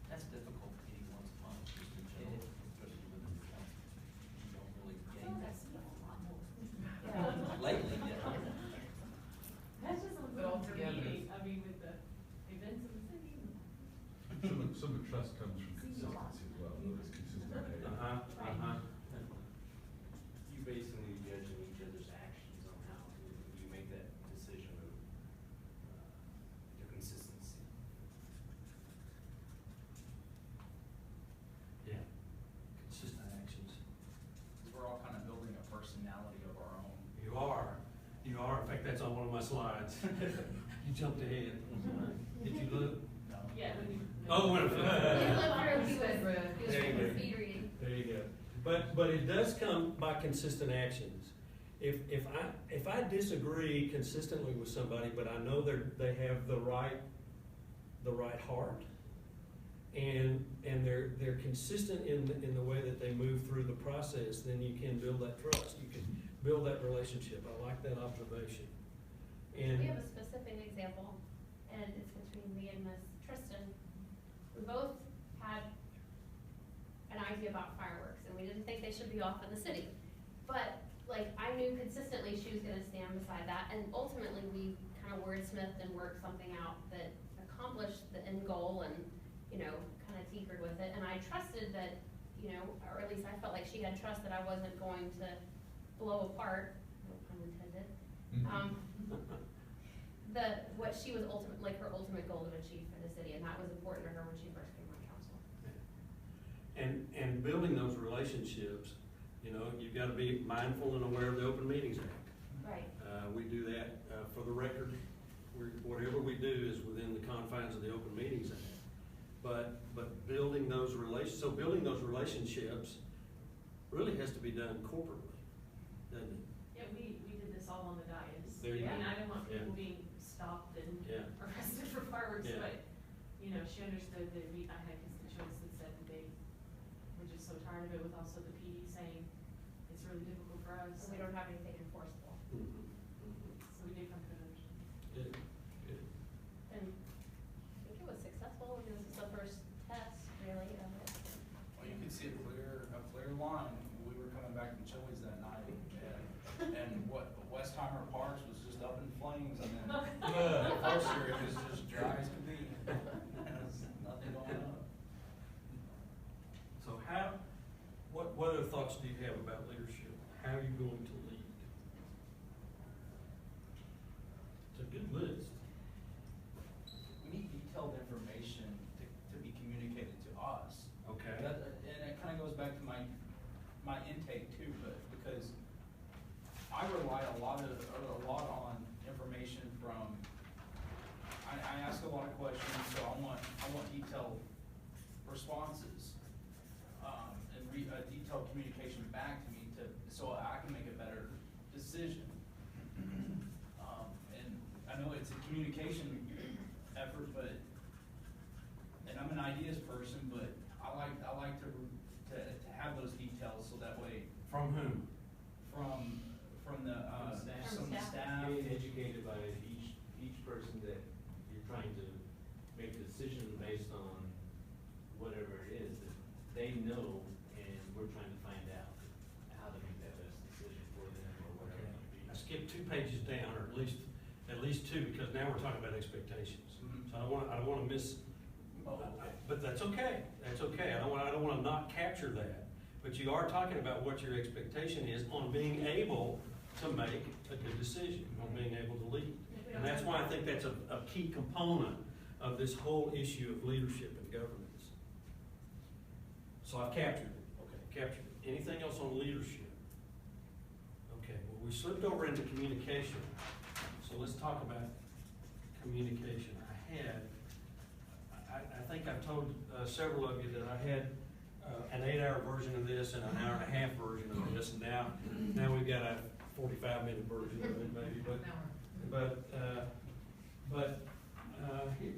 That's difficult meeting once a month, just in general, especially within the council. You don't really I feel gain like I that. see it a lot more. Lately, yeah. That's just a But all little together. meeting, I mean, with the events of the city. Some of the trust comes from consistency as well, it's consistent behavior. You basically judging each other's actions on how you make that decision of, your consistency. Yeah, consistent actions. Because we're all kind of building a personality of our own. You are. In fact, that's on one of my slides. You jumped ahead. Did you look? No. Yeah, when you. Oh, when He looked through, he Said red. was There you reading go. speed reading. There you go. But it does come by consistent actions. If I disagree consistently with somebody, but I know they have the right heart, and they're consistent in the way that they move through the process, then you can build that trust. You can build that relationship. I like that observation. And We have a specific example, and it's between me and Miss Tristan. We both had an idea about fireworks, and we didn't think they should be off in the city. But, like, I knew consistently she was gonna stand beside that, and ultimately we kind of wordsmithed and worked something out that accomplished the end goal and, you know, kind of tinkered with it. And I trusted that, you know, or at least I felt like she had trust that I wasn't going to blow apart, no pun intended. What she was her ultimate goal to achieve for the city, and that was important to her when she first came on council. And building those relationships, you know, you've got to be mindful and aware of the Open Meetings Act. Right. We do that, for the record, whatever we do is within the confines of the Open Meetings Act. But building those relationships really has to be done corporately, doesn't it? Yeah, we did this all on the dais. There you I mean, go. I didn't want people Yeah. being stopped and Yeah. arrested for fireworks, Yeah. but, you know, she understood that I had constituents that said that they were just so tired of it, with also the PD saying, it's really difficult for us. So we don't have anything enforceable. So we did come to an understanding. Good, good. And I think it was successful, because this is the first test, really, of it. Well, you could see a clear line. We were coming back from Chili's that night, and Westheimer Parks was just up in flames, and then Fushear, it was just dry as could be. There was nothing going on. So what other thoughts do you have about leadership? How are you going to lead? It's a good list. We need detailed information to be communicated to us. Okay. And it kind of goes back to my intake too, but because I rely a lot on information from, I ask a lot of questions, so I want detailed responses, and detailed communication back to me so I can make a better decision. And I know it's a communication effort, and I'm an ideas person, but I like to have those details, so that way, From whom? from the From staff. Getting educated by each person that you're trying to make a decision based on whatever it is that they know, and we're trying to find out how to make that best decision for them or whatever it might be. I skipped 2 pages down, or at least 2, because now we're talking about expectations. Mhm. So I don't wanna miss, Oh, okay. but that's okay, that's okay. I don't wanna not capture that. But you are talking about what your expectation is on being able to make a good decision, on being able to lead. And that's why I think that's a key component of this whole issue of leadership and governance. So I've captured it, okay, captured it. Anything else on leadership? Okay, well, we slipped over into communication, so let's talk about communication. I think I've told several of you that I had an 8-hour version of this and an hour and a half version of this, and now we've got a 45-minute version of it maybe, but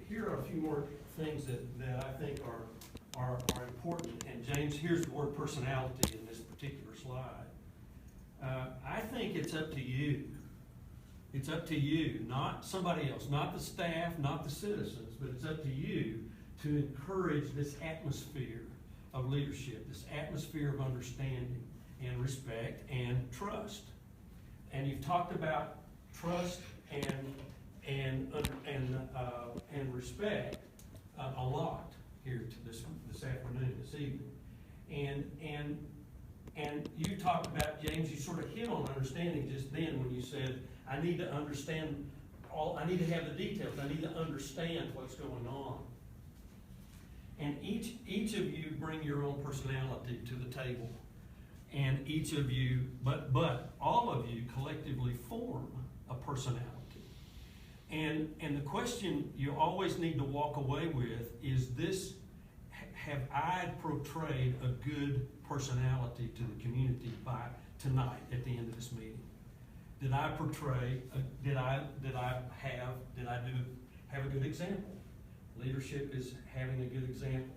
here are a few more things that I think are important. And James, here's the word personality in this particular slide. I think it's up to you. It's up to you, not somebody else, not the staff, not the citizens, but it's up to you to encourage this atmosphere of leadership, this atmosphere of understanding and respect and trust. And you've talked about trust and respect a lot here to this afternoon, this evening. And you talked about, James, you sort of hit on understanding just then when you said, I need to understand I need to have the details, I need to understand what's going on. And each of you bring your own personality to the table. And each of you, but all of you collectively form a personality. And the question you always need to walk away with is this: have I portrayed a good personality to the community by tonight at the end of this meeting? Did I portray? Did I have a good example? Leadership is having a good example.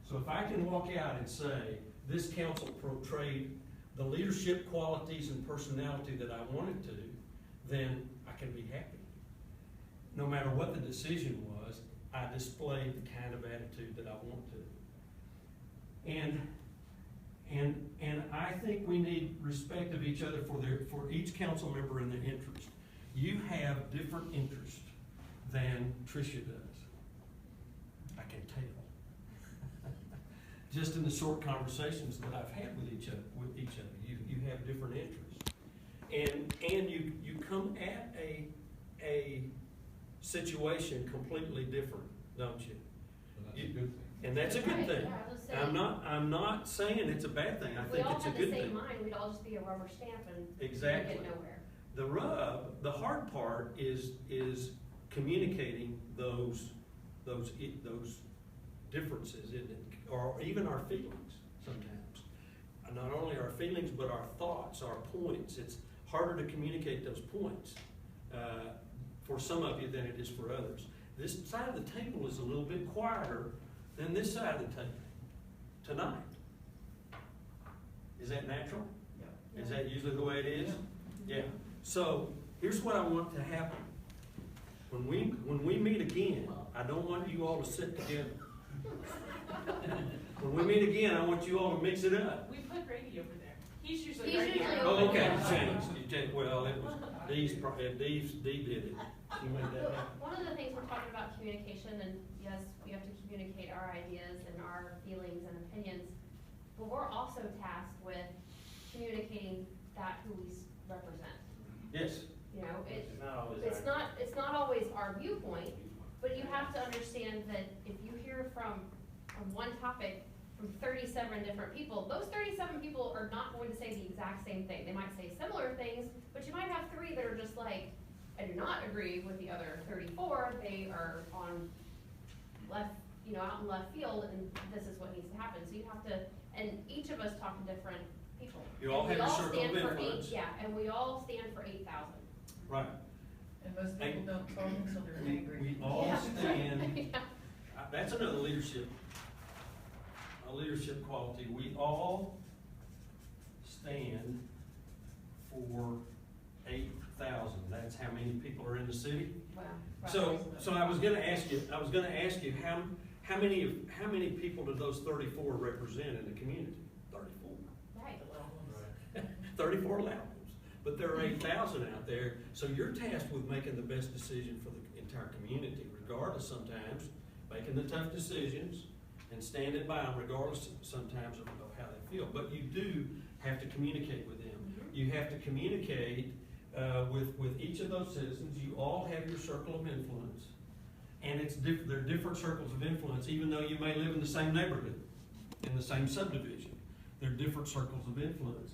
So if I can walk out and say this council portrayed the leadership qualities and personality that I wanted to, then I can be happy. No matter what the decision was, I displayed the kind of attitude that I want to. And I think we need respect of each other for each council member in their interest. You have different interests than Tricia does. I can tell. Just in the short conversations that I've had with each other, you have different interests, and you come at a situation completely different, don't you? So that's a good thing. And that's a good Right, thing. yeah, I was saying, I'm not saying it's a bad thing. I if we think all it's a had the good same thing. mind, we'd all just be a rubber stamp and Exactly. we'd get nowhere. The rub, the hard part is communicating those differences, isn't it? Or even our feelings sometimes. Not only our feelings, but our thoughts, our points. It's harder to communicate those points for some of you than it is for others. This side of the table is a little bit quieter than this side of the table tonight. Is that natural? Yeah. Is that usually the way it is? Yeah. So here's what I want to happen. When we meet again, I don't want you all to sit together. When we meet again, I want you all to mix it up. We put Grady over there. He's usually He's right usually here. over Oh, okay, there. you changed. Well, it was Dee did it. She made that happen. One of the things we're talking about communication, and yes, we have to communicate our ideas and our feelings and opinions, but we're also tasked with communicating that who we represent. Yes. You know, Which is not always it's not always our viewpoint, but you have to understand that if you hear from on one topic from 37 different people, those 37 people are not going to say the exact same thing. They might say similar things, but you might have 3 that are just like, I do not agree with the other 34. They are on left, out in left field, and this is what needs to happen. So you have to, and each of us talk to different people. You all And have we your circle of stand for influence. and we all stand for 8,000. Right. And most people don't talk until they're angry. We all Yeah. stand. Yeah. That's another leadership quality. We all stand for 8,000. That's how many people are in the city. Wow. So I was gonna ask you, how many people do those 34 represent in the community? 34. Right. 34 loud ones. But there are 8,000 out there, so you're tasked with making the best decision for the entire community, regardless sometimes, making the tough decisions and standing by them, regardless sometimes of how they feel. But you do have to communicate with them. Mm-hmm. You have to communicate with each of those citizens. You all have your circle of influence. And they're different circles of influence, even though you may live in the same neighborhood, in the same subdivision. They're different circles of influence.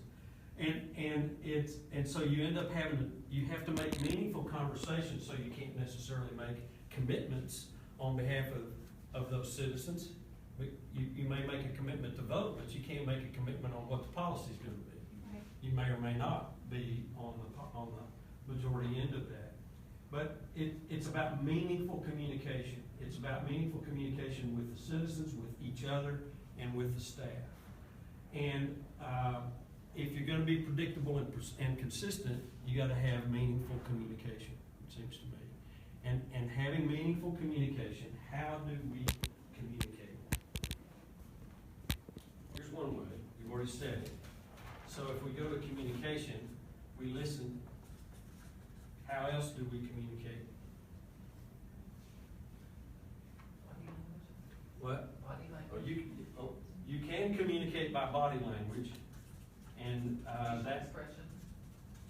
And so you end up you have to make meaningful conversations, so you can't necessarily make commitments on behalf of those citizens. But you may make a commitment to vote, but you can't make a commitment on what the policy's gonna be. Right. You may or may not be on the majority end of that. But it's about meaningful communication. It's about meaningful communication with the citizens, with each other, and with the staff. And, if you're gonna be predictable and consistent, you gotta have meaningful communication, it seems to me. And having meaningful communication, how do we communicate? Here's one way, you've already said it. So if we go to communication, we listen. How else do we communicate? Body language? What? Body Oh, language? you can communicate by body language, and, that, Expression.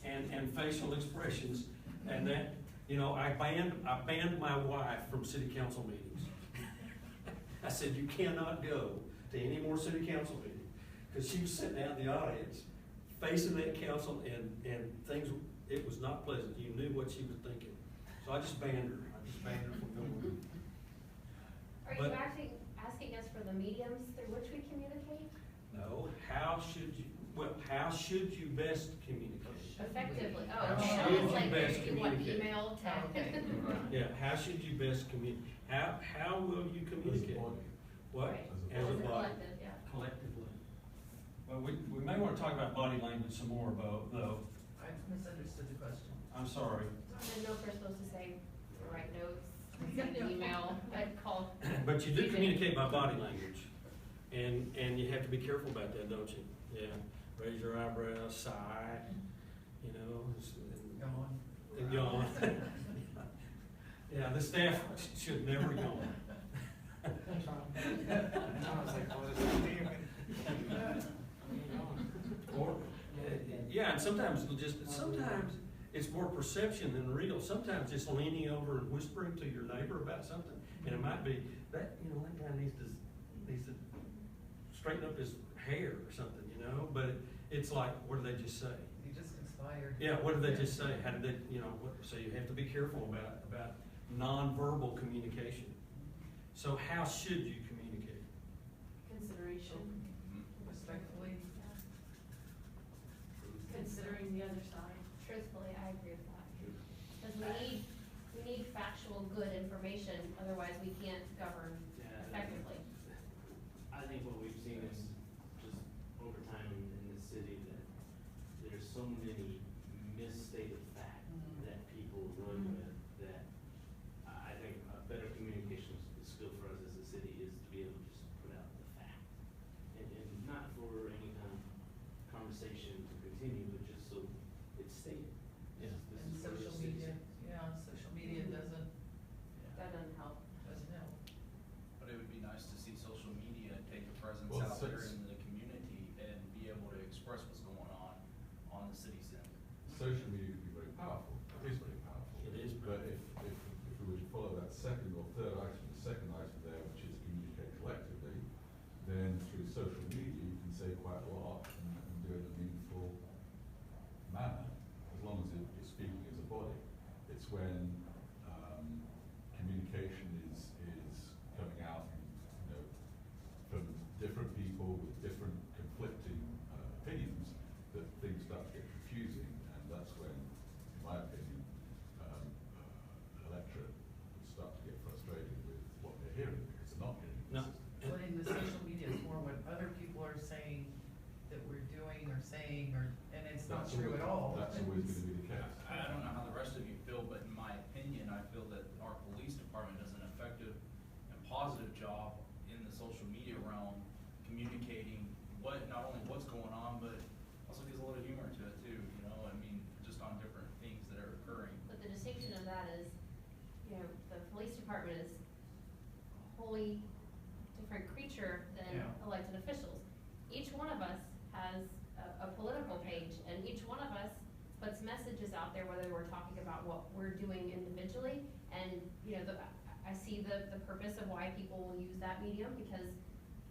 and facial expressions, and that, you know, I banned my wife from city council meetings. I said, you cannot go to any more city council meetings, because she was sitting out in the audience, facing that council, and things, it was not pleasant, you knew what she was thinking. So I just banned her from going. Are But- you actually asking us for the mediums through which we communicate? No, how should you best communicate? Effectively, How oh, okay, should I was you like, best you want communicate? email, text? Okay. Yeah, how should you best communicate? How will you communicate? What? Right. As a As a body? collective, yeah. Collectively. Well, we may wanna talk about body language some more, though. I misunderstood the question. I'm sorry. I didn't know if we're supposed to say, write notes, send an email, I'd call. But you do communicate by body language, and you have to be careful about that, don't you? Yeah, raise your eyebrows, sigh, you know, Yawn. and yawn. Yeah, the staff should never yawn. That's right. I was like, what is that doing? Or, yeah, and sometimes it's more perception than real. Sometimes just leaning over and whispering to your neighbor about something, and it might be that, you know, that guy needs to straighten up his hair or something, you know, but it's like, what did they just say? You just conspired. Yeah, what did they just say? How did they, you know, so you have to be careful about nonverbal communication. So how should you communicate? Consideration, Respectfully. considering the other side. Truthfully, I agree with that. Because we need factual, good information, otherwise we can't govern Yeah, effectively. I think what we've seen is just over time in the city that there's so many misstated facts that people run with that I think a better communication skill for us as a city is to be able to just put out the fact. And not for any kind of conversation to continue, but just so it's stated. Yeah. This And is where social the city's media, yeah, social media doesn't That doesn't help. help. But it would be nice to see social media take a presence Well, out there since- in the community and be able to express what's going on the city's end. Social media can be very powerful, it is very powerful. It is But powerful. if we were to follow that second or third item, the second item there, which is communicate collectively, then through social media, you can say quite a lot and do it in a meaningful manner, as long as you're speaking as a body. It's when, communication is coming out, you know, from different people with different conflicting, opinions, that things start to get confusing, and that's when, in my opinion, electorate would start to get frustrated with what they're hearing, because they're not getting No. consistent. So in the social media, it's more what other people are saying that we're doing or saying, and it's not That's true always- at all. That's always gonna be the case. I don't know how the rest of you feel, but in my opinion, I feel that our police department does an effective and positive job in the social media realm, communicating not only what's going on, but also gives a little humor to it too, you know, I mean, just on different things that are occurring. But the distinction of that is, you know, the police department is a wholly different creature than Yeah. elected officials. Each one of us has a political page, and each one of us puts messages out there, whether we're talking about what we're doing individually. And, you know, I see the purpose of why people will use that medium, because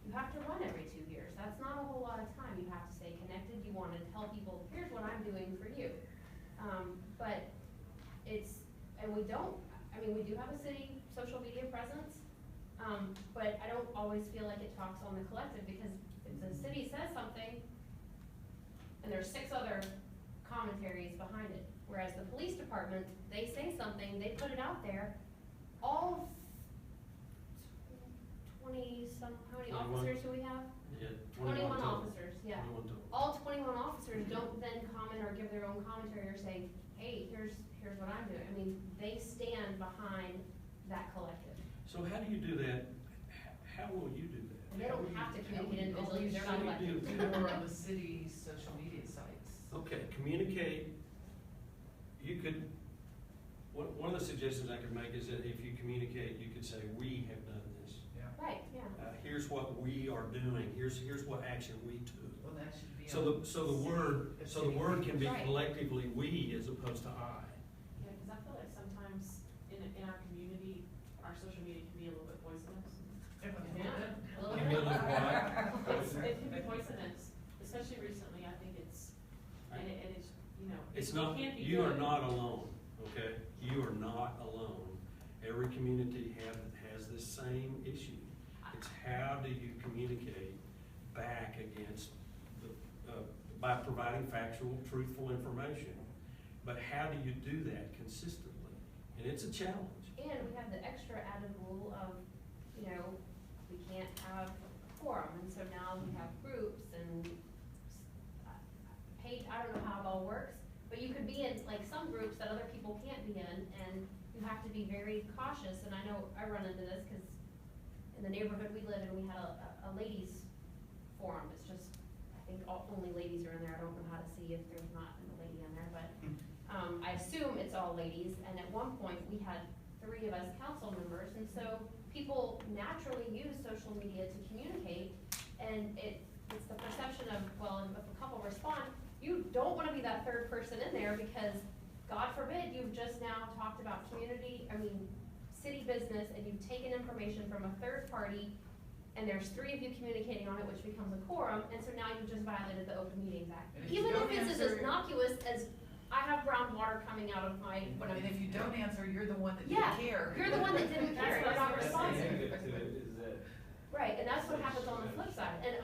you have to run every 2 years. That's not a whole lot of time. You have to stay connected. You want to tell people, here's what I'm doing for you. But we do have a city social media presence. But I don't always feel like it talks on the collective, because if the city says something, and there's 6 other commentaries behind it, whereas the police department, they say something, they put it out there, all 20-some, how many 21. officers do we have? Yeah, 21 total. officers, yeah. 21 total. All 21 officers don't then comment or give their own commentary or say, hey, here's what I'm doing. I mean, they stand behind that collective. So how do you do that? How will you do that? And they don't have to communicate individually, they're not How do you elected. do Or on the city's social media sites. Okay, communicate, you could, one of the suggestions I could make is that if you communicate, you could say, we have done this. Yeah. Right, yeah. Here's what we are doing, here's what action we took. Well, that should be. So on the word can be Right. collectively we as opposed to I. Yeah, because I feel like sometimes in our community, our social media can be a little bit poisonous. Yeah, a little Give me a bit. little quiet. It can be poisonous, especially recently, I think it's, and it's, you know. It's it not, can't be you are good. not alone, okay? You are not alone. Every community has this same issue. It's how do you communicate back against by providing factual, truthful information. But how do you do that consistently? And it's a challenge. And we have the extra added rule of, we can't have a quorum, and so now we have groups and page, I don't know how it all works, but you could be in, like, some groups that other people can't be in, and you have to be very cautious, and I know I run into this, because in the neighborhood we live in, we had a ladies forum. It's just, I think only ladies are in there. I don't know how to see if there's not a lady in there, but I assume it's all ladies, and at one point, we had 3 of us council members, and so people naturally use social media to communicate, and it's the perception of, well, if a couple respond, you don't wanna be that 3rd person in there, because God forbid, you've just now talked about city business, and you've taken information from a 3rd party, and there's 3 of you communicating on it, which becomes a quorum, and so now you've just violated the Open Meetings Act. And if you Even if don't it's as answer- innocuous as, I have brown water coming out of my, And whatever. if you don't answer, you're the one that Yeah, didn't care. you're the one that didn't care, you're not That's the responsive. negative to it, is that Right, and that's what happens on the flip side, and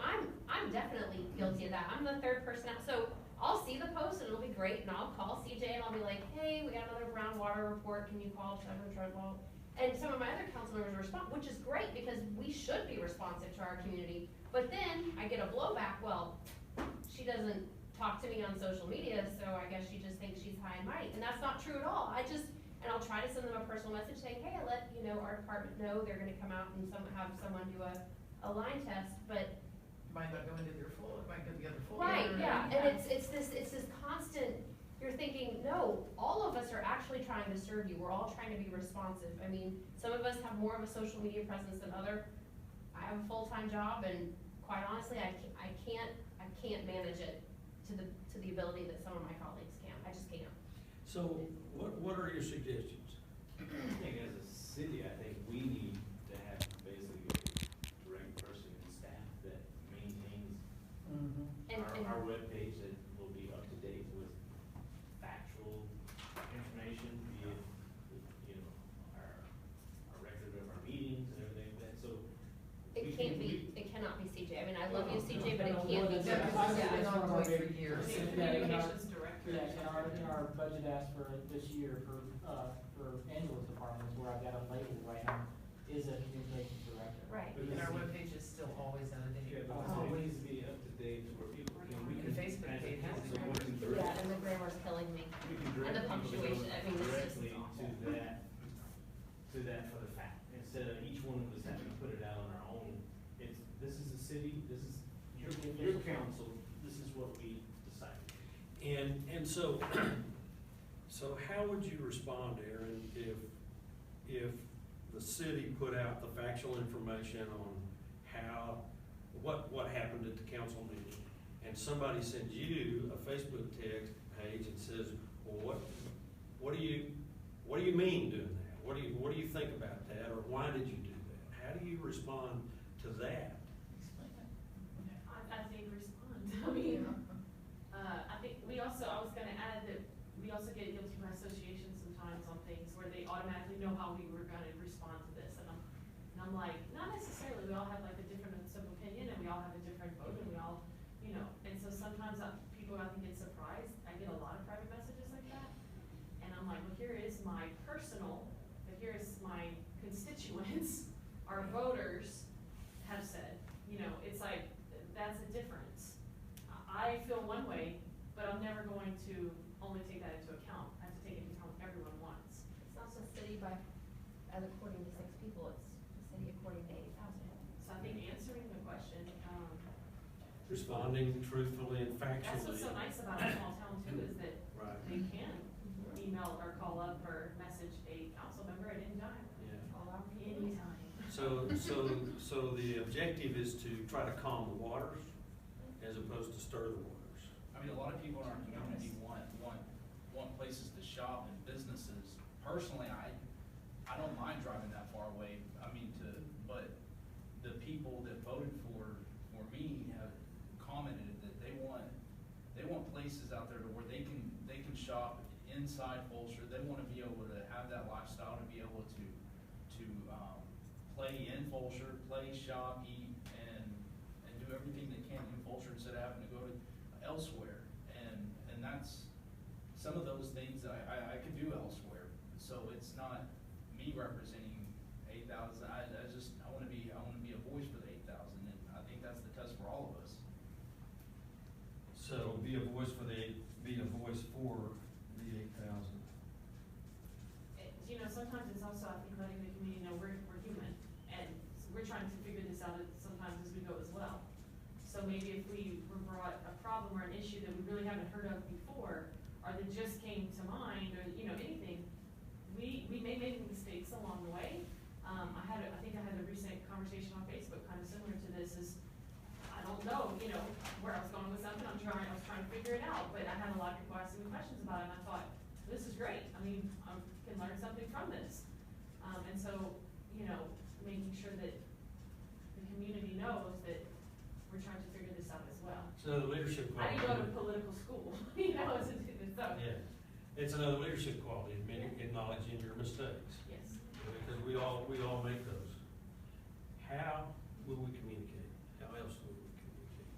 I'm definitely guilty of that. I'm the 3rd person out, so I'll see the post and it'll be great, and I'll call CJ and I'll be like, hey, we got another brown water report, can you call Trevor Treadwell? And some of my other council members respond, which is great, because we should be responsive to our community. But then I get a blowback, well, she doesn't talk to me on social media, so I guess she just thinks she's high and mighty, and that's not true at all. And I'll try to send them a personal message saying, hey, I let, our department know they're gonna come out and have someone do a line test, but. It might not go into their folder, it might go to the other folder. Right, yeah, and it's this constant, you're thinking, no, all of us are actually trying to serve you, we're all trying to be responsive. I mean, some of us have more of a social media presence than other. I have a full-time job, and quite honestly, I can't manage it to the ability that some of my colleagues can, I just can't. So what are your suggestions? I think as a city, I think we need to have basically a direct person in staff that maintains And our webpage that will be up to date with factual information, be it, our record of our meetings and everything like that, so. it cannot be CJ, I mean, I love you, CJ, but it No, can't be. Yeah, 'cause I- it's I- been I- ongoing for I- years. I think Yeah, in our- communications director. Yeah, in our budget ask for this year for Angela's department, where I've got a label right now, is a communications director. Right. And our webpage is still always out of date. Yeah, but it Oh. needs to be up to date to where people can, we The can. Facebook as a page has council, the we can grammar. direct- Yeah, and the grammar's killing me. We can And the direct people to go punctuation, I mean, it's just directly awful. to that for the fact, instead of each one of us having to put it out on our own. This is the city, this is your council, this is what we decided. And so, so how would you respond, Aaron, if the city put out the factual information on what happened at the council meeting, and somebody sends you a Facebook text page and says, well, what do you mean doing that? What do you think about that, or why did you do that? How do you respond to that? I think respond, I mean, I think I was gonna add that we also get guilty by association sometimes on things where they automatically know how we were gonna respond to this, and I'm And I'm like, not necessarily, we all have like a different opinion, and we all have a different vote, and we all, you know, and so sometimes people, I think, get surprised. I get a lot of private messages like that, and I'm like, well, here is my personal, but here is my constituents, our voters have said, you know, it's like, that's a difference. I feel one way, but I'm never going to only take that into account. I have to take it into account what everyone wants. It's not the city by, as according to 6 people, it's the city according to 8,000. So I think answering the question, Responding truthfully and factually. that's what's so nice about a small town too, is that Right. they can email or call up or message a council member at any time. Yeah. All our Anytime. So the objective is to try to calm the waters as opposed to stir the waters. I mean, a lot of people in our community want places to shop and businesses. Personally, I don't mind driving that far away. I mean, but the people that voted for me have commented that they want places out there to where they can shop inside Fushear. They want to be able to have that lifestyle, to be able to play in Fushear, play, shop, eat, and do everything they can in Fushear instead of having to go to elsewhere. And that's some of those things I could do elsewhere. So it's not me representing 8,000. I want to be a voice for the 8,000, and I think that's the test for all of us. So be a voice for the 8,000. You know, sometimes it's also, I think, letting the community know we're human, and we're trying to figure this out sometimes as we go as well. So maybe if we were brought a problem or an issue that we really haven't heard of before, or that just came to mind, or, you know, anything, we may make mistakes along the way. I think I had a recent conversation on Facebook, kind of similar to this, is, I don't know, you know, where I was going with something, I was trying to figure it out, but I had a lot of people asking me questions about it, and I thought, this is great, I mean, I can learn something from this. And so, you know, making sure that the community knows that we're trying to figure this out as well. It's another leadership I quality. didn't go to political school, you know, so, Yeah, it's another leadership quality, acknowledging your mistakes, yes. because we all make those. How will we communicate? How else will we communicate?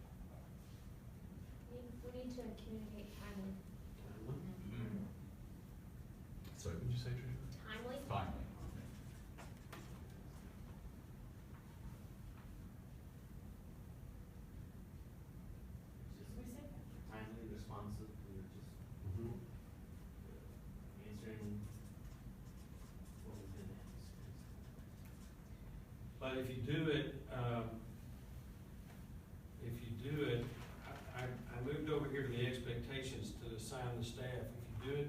We need to communicate timely. Sorry, what did you say, Tricia? Timely? Timely. Just We say that. timely, responsive, we're just answering what we've been asked. But if you do it, I moved over here to the expectations to assign the staff. If you do it,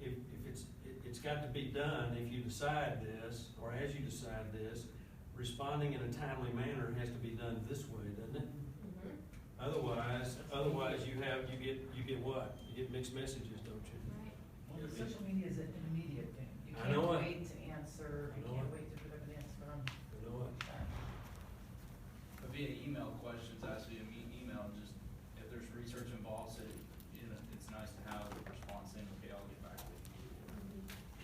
if it's got to be done, if you decide this, or as you decide this, responding in a timely manner has to be done this way, doesn't it? Otherwise you get what? You get mixed messages, don't you? Right. Well, the social media is an immediate thing. You I know can't it. wait to answer, I you know can't it. wait to put up an answer on. You know what? Via email questions, ask via email, just if there's research involved, so you know, it's nice to have a response saying, okay, I'll get back with you.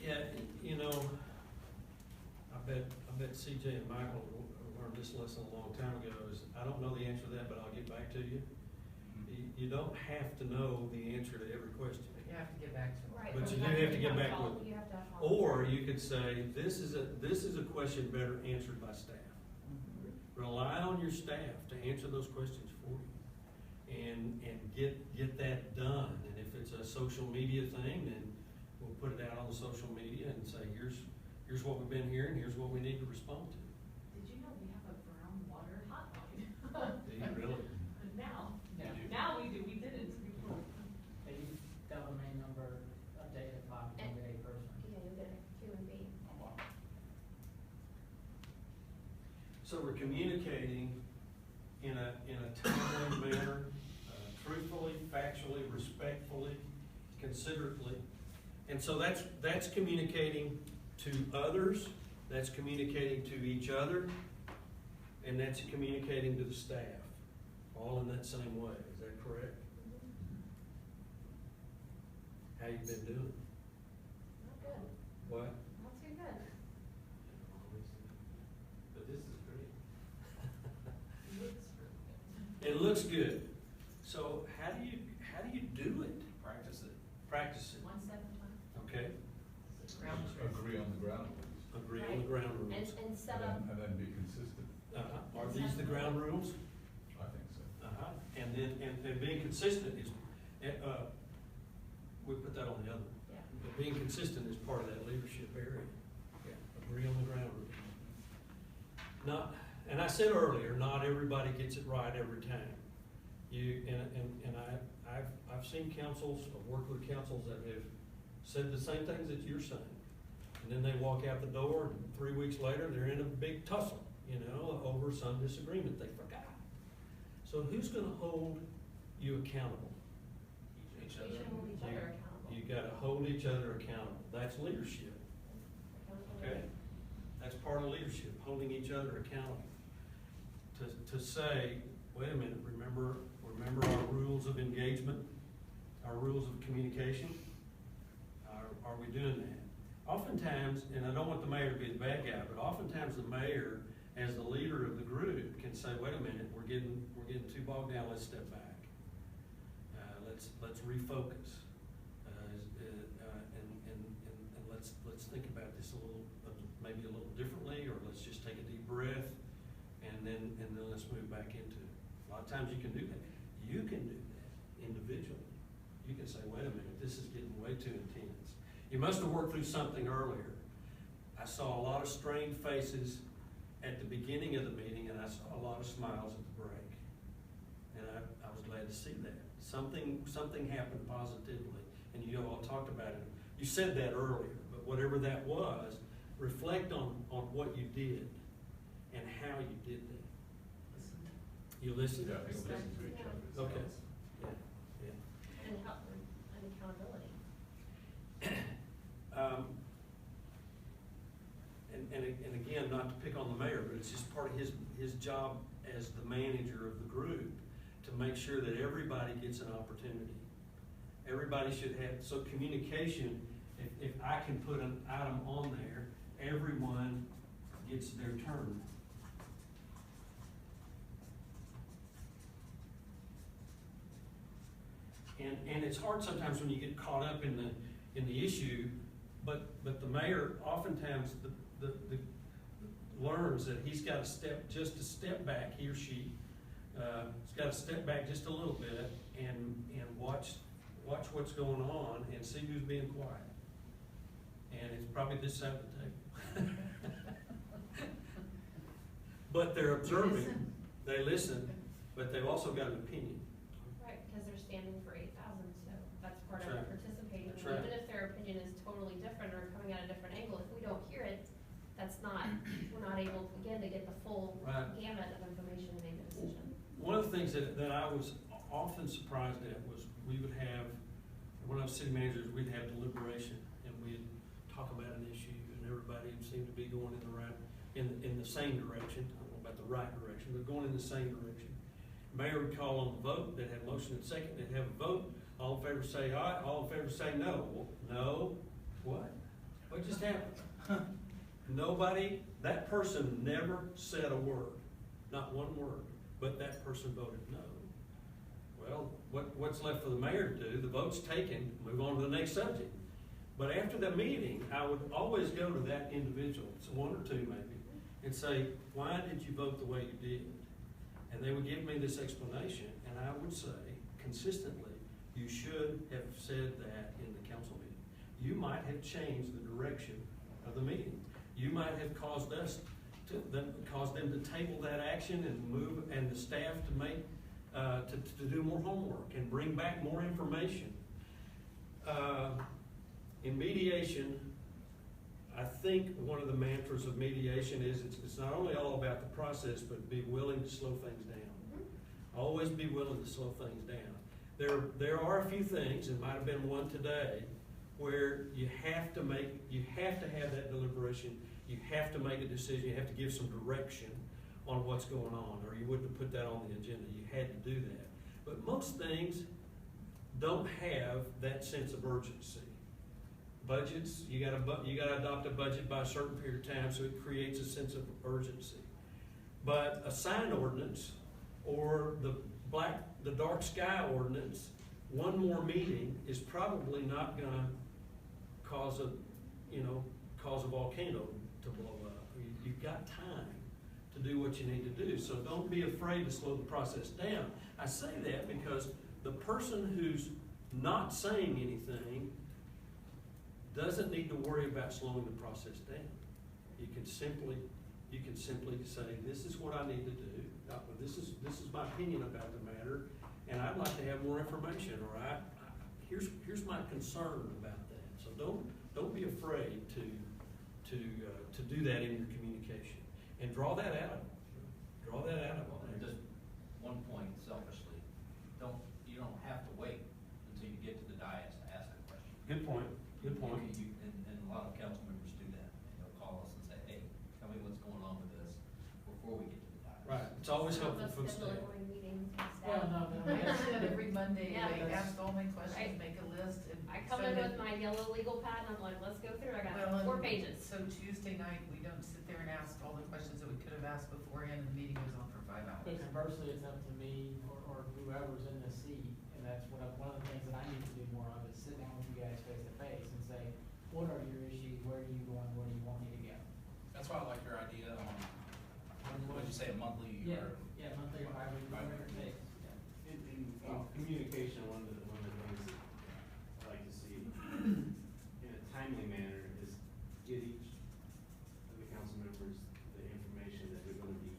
Yeah, you know, I bet CJ and Michael learned this lesson a long time ago, is I don't know the answer to that, but I'll get back to you. You don't have to know the answer to every question. But you have to get back to them. Right. But you Or do have to get back follow- with it. You have to have follow- Or you could say, this is a question better answered by staff. Rely on your staff to answer those questions for you, and get that done. And if it's a social media thing, then we'll put it out on the social media and say, here's what we've been hearing, here's what we need to respond to. Did you know we have a brown water hotline? Do you really? Now we do, we didn't before. They use government number updated by every person. Yeah, you'll get a Q&B. Oh, wow. So we're communicating in a timely manner, truthfully, factually, respectfully, considerately. And so that's communicating to others, that's communicating to each other, and that's communicating to the staff, all in that same way. Is that correct? How you been doing? Not good. What? Not too good. But looks good. So how do you do it? Practice it. Practice it, One step at a time. okay? Ground truth. Agree on the ground rules. Agree on the ground rules. And set up, And then be consistent. Are these the ground rules? I think so. And then, and being consistent is, we put that on the other. Yeah. But being consistent is part of that leadership area. Agree on the ground rules. Not, and I said earlier, not everybody gets it right every time. I've seen councils, I've worked with councils that have said the same things that you're saying. And then they walk out the door and 3 weeks later, they're in a big tussle, over some disagreement they forgot. So who's gonna hold you accountable? Each We other. should hold each other accountable. You gotta hold each other accountable. That's leadership, okay? That's part of leadership, holding each other accountable. To say, wait a minute, remember our rules of engagement, our rules of communication? Are we doing that? Oftentimes, and I don't want the mayor to be the bad guy, but oftentimes the mayor, as the leader of the group, can say, wait a minute, we're getting too bogged down, let's step back. Let's refocus. And let's think about this maybe a little differently, or let's just take a deep breath, and then let's move back into it. A lot of times you can do that. You can do that individually. You can say, wait a minute, this is getting way too intense. You must have worked through something earlier. I saw a lot of strained faces at the beginning of the meeting, and I saw a lot of smiles at the break. And I was glad to see that. Something happened positively, and you all talked about it. You said that earlier, but whatever that was, reflect on what you did and how you did that. You listened? Yeah, I think listen to each other. Okay. Yeah. and help, and accountability. And again, not to pick on the mayor, but it's just part of his job as the manager of the group to make sure that everybody gets an opportunity. Everybody should have, so communication, if I can put an item on there, everyone gets their turn. And it's hard sometimes when you get caught up in the issue, but the mayor oftentimes learns that he's got to step back, he or she, has got to step back just a little bit and watch what's going on and see who's being quiet. And it's probably this side of the table. But they're observing, they listen, but they've also got an opinion. Right, because they're standing for 8,000, so that's part of That's right. participating. That's right. Even if their opinion is totally different or coming at a different angle, if we don't hear it, we're not able, again, to get the full Right. gamut of information to make a decision. One of the things that I was often surprised at was we would have, when I was city manager, we'd have deliberation, and we'd talk about an issue, and everybody seemed to be going in the same direction. I don't know about the right direction, but going in the same direction. Mayor would call on the vote, they'd have motion and second, they'd have a vote, all in favor say aye, all in favor say no. Well, no, what? What just happened? Nobody, that person never said a word, not one word, but that person voted no. Well, what's left for the mayor to do? The vote's taken, move on to the next subject. But after the meeting, I would always go to that individual, it's one or two maybe, and say, why did you vote the way you did? And they would give me this explanation, and I would say consistently, you should have said that in the council meeting. You might have changed the direction of the meeting. You might have caused them to table that action and move, and the staff to make, to do more homework and bring back more information. In mediation, I think one of the mantras of mediation is it's not only all about the process, but be willing to slow things down. Always be willing to slow things down. There are a few things, and might have been one today, where you have to have that deliberation, you have to make a decision, you have to give some direction on what's going on, or you wouldn't have put that on the agenda. You had to do that. But most things don't have that sense of urgency. Budgets, you gotta adopt a budget by a certain period of time, so it creates a sense of urgency. But a sign ordinance or the dark sky ordinance, one more meeting is probably not gonna cause cause a volcano to blow up. You've got time to do what you need to do, so don't be afraid to slow the process down. I say that because the person who's not saying anything doesn't need to worry about slowing the process down. You can simply say, this is what I need to do, this is my opinion about the matter, and I'd like to have more information, or here's my concern about that. So don't be afraid to do that in your communication, and draw that out of them. Draw that out of Well, them. and just one point selfishly, you don't have to wait until you get to the dais to ask a question. Good point, good point. And a lot of council members do that, and they'll call us and say, hey, tell me what's going on with this before we get to the dais. Right, it's always Some of helpful us for the schedule staff. morning meetings and Well, stuff. no, I see that every Monday, Yeah. they ask all my questions, Right. make a list, and. I come in with my yellow legal pad and I'm like, let's go through, I got 4 pages. So Tuesday night, we don't sit there and ask all the questions that we could have asked beforehand, and the meeting goes on for 5 hours. But conversely, it's up to me or whoever's in the seat, and that's one of the things that I need to do more of, is sit down with you guys face to face and say, what are your issues, where are you going, where do you want me to go? That's why I like your idea on, what did you say, a monthly Yeah, or? yeah, monthly or bi-weekly, whatever it takes, yeah. In communication, one of the things that I like to see in a timely manner is get each of the council members the information that they're gonna be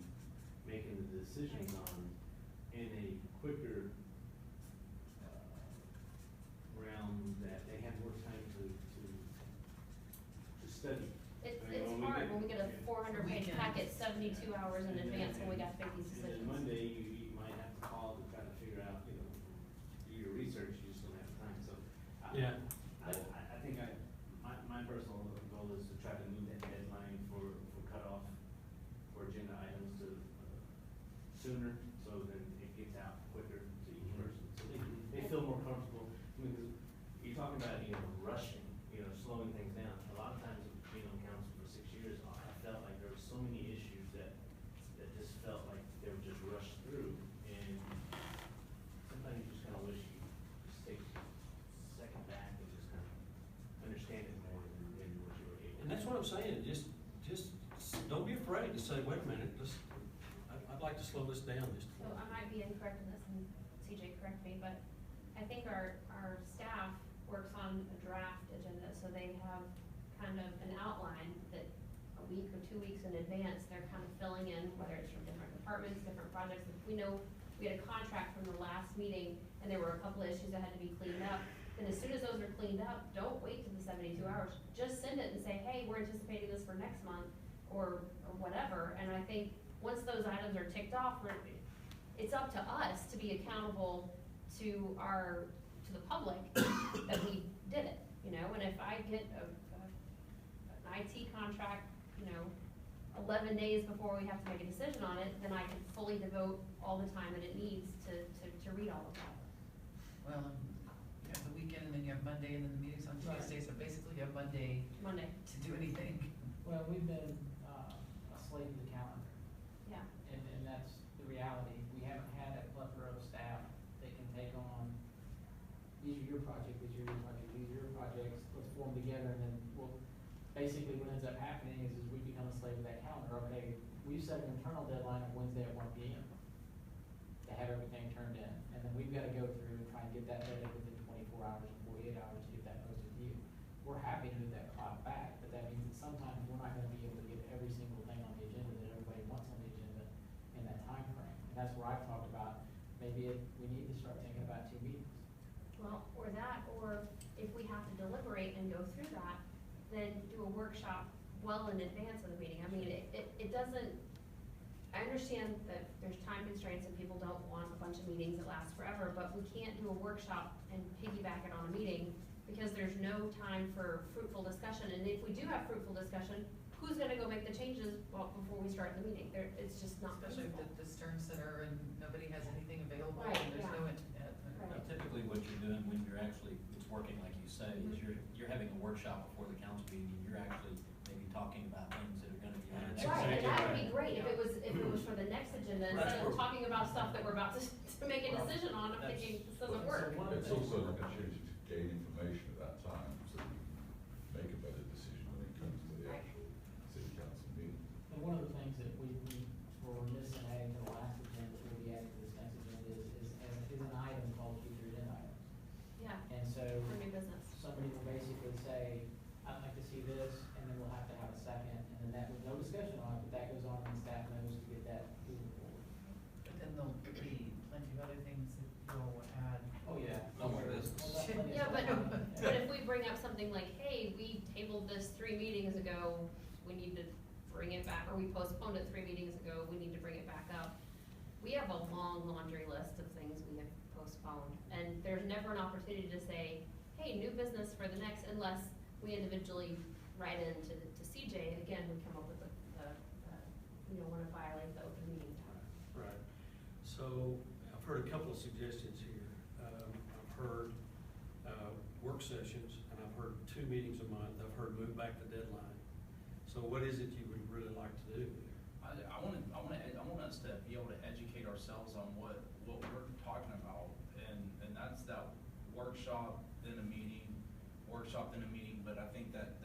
making the decisions on in a quicker realm, that they have more time to study. It's I mean, hard when we get a 400-page Weekend. packet 72 hours in And then- advance when we got to make these And then decisions. Monday, you might have to call to try to figure out, do your research, you just don't have time, so. Yeah. I think my personal goal is to try to move that deadline for cutoff for agenda items to sooner, so then it gets out quicker to each person, so they feel more comfortable. I mean, 'cause you're talking about, rushing, slowing things down. A lot of times, being on council for 6 years, I felt like there were so many issues that just felt like they were just rushed through, and sometimes you just kind of wish you just take a second back and just kind of understand it more than what you were able. And that's what I'm saying, just don't be afraid to say, wait a minute, I'd like to slow this down just. So I might be incorrect in this, and CJ, correct me, but I think our staff works on a draft agenda, so they have kind of an outline that a week or 2 weeks in advance, they're kind of filling in, whether it's from different departments, different projects. If we know we had a contract from the last meeting and there were a couple of issues that had to be cleaned up, then as soon as those are cleaned up, don't wait till the 72 hours. Just send it and say, hey, we're anticipating this for next month, or whatever. And I think once those items are ticked off, it's up to us to be accountable to the public that we did it, and if I get an IT contract, 11 days before we have to make a decision on it, then I can fully devote all the time that it needs to read all of that. Well, you have the weekend, and then you have Monday, and then the meeting's on Right. Tuesday, so basically you have Monday Monday, to do anything. Well, we've been, a slave to the calendar, yeah. and that's the reality. We haven't had a plethora of staff that can take on, these are your projects, these are your projects, these are your projects, let's form together, and then basically what ends up happening is we become a slave of that calendar. Okay, we set an internal deadline of Wednesday at 1 PM to have everything turned in, and then we've gotta go through and try and get that vetted within 24 hours and 48 hours to get that posted to you. We're happy to move that clock back, but that means that sometimes we're not gonna be able to get every single thing on the agenda that everybody wants on the agenda in that time frame. And that's where I've talked about, maybe we need to start thinking about 2 meetings. Well, or that, or if we have to deliberate and go through that, then do a workshop well in advance of the meeting. I mean, it doesn't, I understand that there's time constraints and people don't want a bunch of meetings that last forever, but we can't do a workshop and piggyback it on a meeting because there's no time for fruitful discussion. And if we do have fruitful discussion, who's gonna go make the changes before we start the meeting? It's just not Especially feasible. if the Stern Center and nobody has anything available, Right, and there's yeah. no internet. Right. Typically, what you're doing when you're actually, it's working like you say, is Mhm. you're having a workshop before the council meeting, and you're actually maybe talking about things that are gonna be on That's Right, and exactly that would be right. great if it was for the next agenda, That's instead of where- talking about stuff that we're about to make a decision on, I'm That's- thinking, this doesn't So work. one of the It's things also we're an working on- opportunity to gain information at that time, so you can make a better decision when it comes to the Right. actual city council meeting. And one of the things that we were missing adding to the last agenda, that we'll be adding to this next agenda is an item called future agenda items. Yeah, And so for new business. somebody will basically say, I'd like to see this, and then we'll have to have a second, and then that with no discussion on it, but that goes on and staff knows to get that moving forward. But then there'll be plenty of other things that you'll add. Oh, yeah. No more business. Well, that's plenty of Yeah, but, stuff on it. but if we bring up something like, hey, we tabled this 3 meetings ago, we need to bring it back, or we postponed it 3 meetings ago, we need to bring it back up. We have a long laundry list of things we have postponed, and there's never an opportunity to say, hey, new business for the next, unless we individually write in to CJ, again, we come up with we don't wanna violate the open meeting time. Right. So I've heard a couple of suggestions here. I've heard work sessions, and I've heard 2 meetings a month. I've heard move back the deadline. So what is it you would really like to do? I want us to be able to educate ourselves on what we're talking about, and that's that workshop, then a meeting, but I think that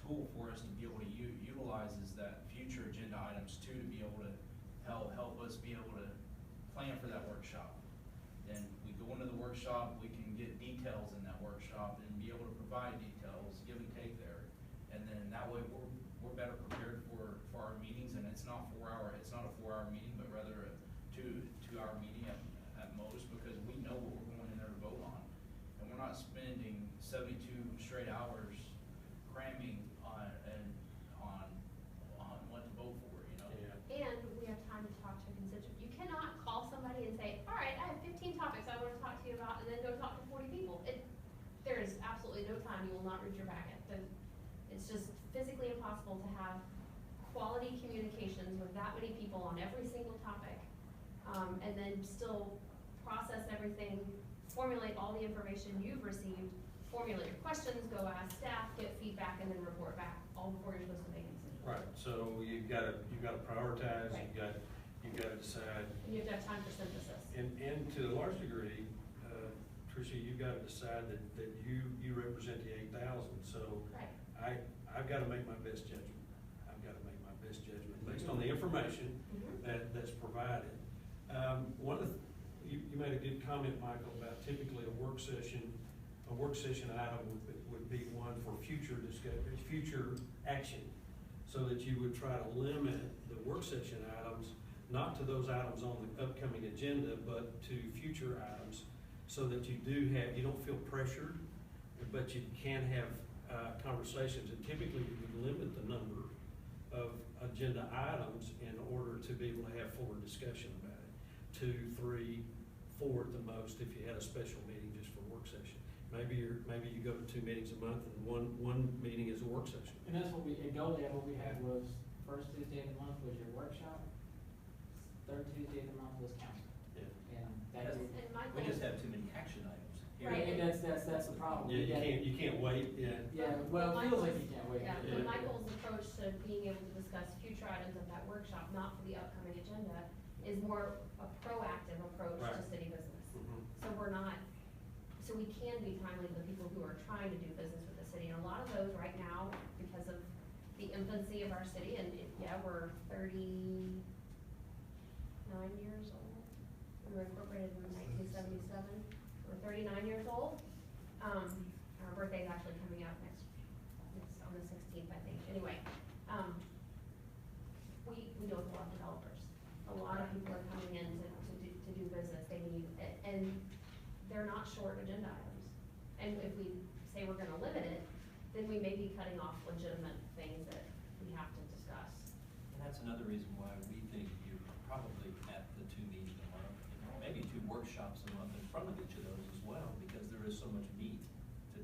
tool for us to be able to utilize is that future agenda items too, to be able to help us be able to plan for that workshop. Then we go into the workshop, we can get details in that workshop and be able to provide details, give and take there. And then that way we're better prepared for our meetings, and it's not a 4-hour meeting, but rather a two-hour meeting at most, because we know what we're going in there to vote on. And we're not spending 72 straight hours cramming on what to vote for, you know? Yeah. And we have time to talk to a constituent. You cannot call somebody and say, all right, I have 15 topics I want to talk to you about, and then go talk to 40 people. There is absolutely no time, you will not read your packet. It's just physically impossible to have quality communications with that many people on every single topic, and then still process everything, formulate all the information you've received, formulate your questions, go ask staff, get feedback, and then report back, all before you're supposed to make a decision. Right, so you've gotta prioritize, Right. you've gotta decide. And you have to have time for synthesis. And to a large degree, Tricia, you've gotta decide that you represent the 8,000, so Right. I've gotta make my best judgment. Based on the information Mhm. that's provided. You made a good comment, Michael, about typically a work session item would be one for future discussion, future action. So that you would try to limit the work session items, not to those items on the upcoming agenda, but to future items, so that you don't feel pressured, but you can have conversations. And typically, you would limit the number of agenda items in order to be able to have fuller discussion about it. 2, 3, 4 at the most, if you had a special meeting just for work session. Maybe you go to 2 meetings a month, and one meeting is a work session. And that's what in Goliad, what we had was, first Tuesday of the month was your workshop, third Tuesday of the month was council. Yeah. And that is, And my We goal just is- have too many action items. here. Right. and that's the problem. Yeah, you can't wait, yeah. Yeah, well, it feels like you can't wait. Yeah, Yeah. but Michael's approach to being able to discuss future items of that workshop, not for the upcoming agenda, is more a proactive approach to Right. city business. Mhm. So we can be timely to the people who are trying to do business with the city, and a lot of those right now, because of the infancy of our city, and we're 39 years old. We were incorporated in 1977, we're 39 years old. Our birthday's actually coming up it's on the 16th, I think, anyway. We deal with a lot of developers. A lot of people are coming in to do business, they need, and they're not short agenda items. And if we say we're gonna limit it, then we may be cutting off legitimate things that we have to discuss. And that's another reason why we think you're probably at the 2 meetings a month, maybe 2 workshops a month in front of each of those as well, because there is so much meat to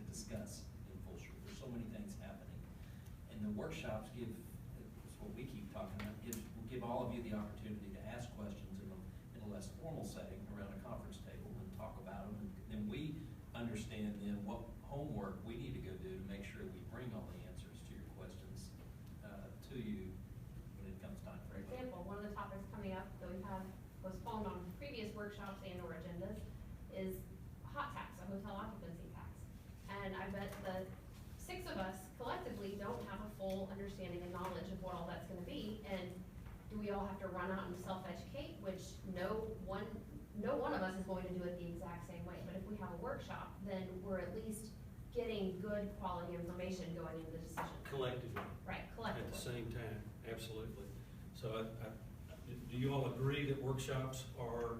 discuss in Fushear. There's so many things happening. And the workshops it's what we keep talking about, will give all of you the opportunity to ask questions in a less formal setting around a conference table and talk about them. And then we understand then what homework we need to go do to make sure we bring all the answers to your questions full understanding and knowledge of what all that's gonna be, and do we all have to run out and self-educate, which no one of us is going to do it the exact same way, but if we have a workshop, then we're at least getting good quality information going into the decision. Collectively. Right, At collectively. the same time, absolutely. So do you all agree that workshops are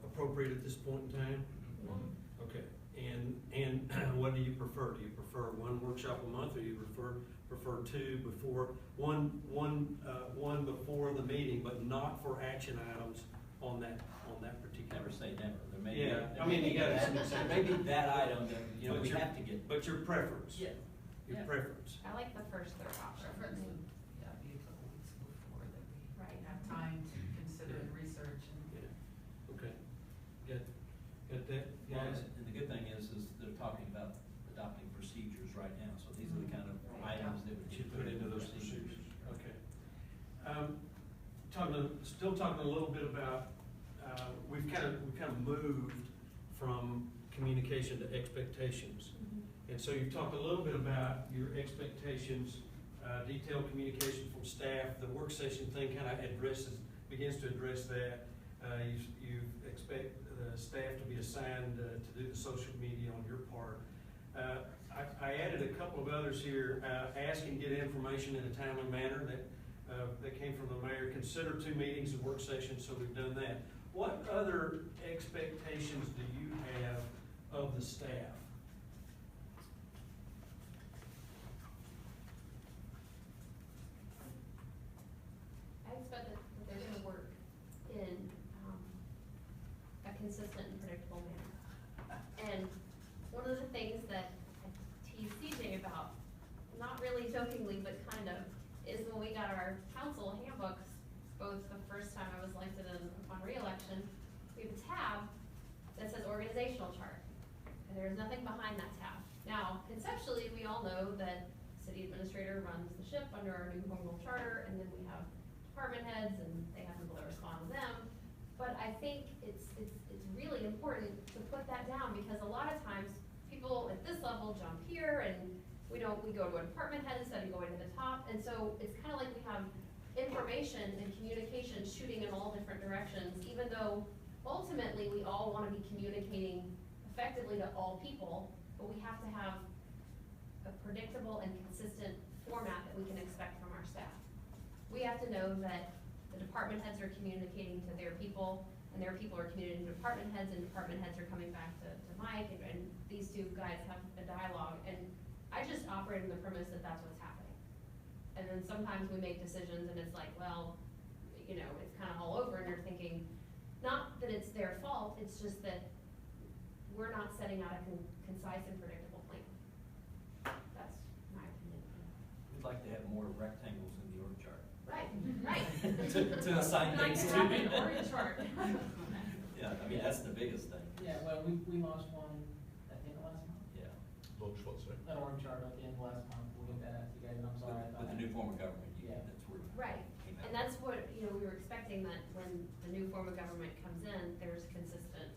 appropriate at this point in time? Mhm. Okay, and what do you prefer? Do you prefer one workshop a month, or you prefer two before, one before the meeting, but not for action items on that particular? Never say never, there may be. Yeah, there I mean, may you be gotta- that- There may be that item that, you know, But we your- have to get. But your preference? Yeah. Your Yeah. preference? I like the first third option. Preference would, yeah, be a couple weeks before that we Right. have time to consider and research and. Yeah, okay. Got that, Well, guys? and the good thing is they're talking about adopting procedures right now, so these are the kind of Right. items that would That you put into those procedures, okay. Still talking a little bit about, we've kind of moved from communication to expectations. And so you've talked a little bit about your expectations, detailed communication from staff. The work session thing kind of begins to address that. You expect the staff to be assigned to do the social media on your part. I added a couple of others here. Ask and get information in a timely manner that came from the mayor. Consider 2 meetings and work sessions, so we've done that. What other expectations do you have of the staff? I expect that they're gonna work in, a consistent and predictable manner. And one of the things that I teased CJ about, not really jokingly, but kind of, is when we got our council handbooks, both the first time I was elected and upon re-election, we have a tab that says organizational chart, and there's nothing behind that tab. Now, conceptually, we all know that city administrator runs the ship under our new home rule charter, and then we have department heads, and they have people that respond to them. But I think it's really important to put that down, because a lot of times, people at this level jump here, and we go to a department head instead of going to the top, and so it's kind of like we have information and communication shooting in all different directions, even though ultimately we all want to be communicating effectively to all people, but we have to have a predictable and consistent format that we can expect from our staff. We have to know that the department heads are communicating to their people, and their people are communicating to department heads, and department heads are coming back to Mike, and these two guys have a dialogue, and I just operate in the premise that that's what's happening. And then sometimes we make decisions and it's like, well, you know, it's kind of all over, and you're thinking, not that it's their fault, it's just that we're not setting out a concise and predictable plan. That's my opinion. We'd like to have more rectangles in the org chart. Right, right. To assign Like things to to. have an org chart. Yeah, I mean, that's the biggest thing. Yeah, well, we launched one at the end of last month, Yeah. Launch what, sorry? an org chart at the end of last month, we'll get that out to you guys, and I'm sorry, I thought. With the new form of government, Yeah. that's where. Right, came out. and that's what, you know, we were expecting, that when the new form of government comes in, there's consistent,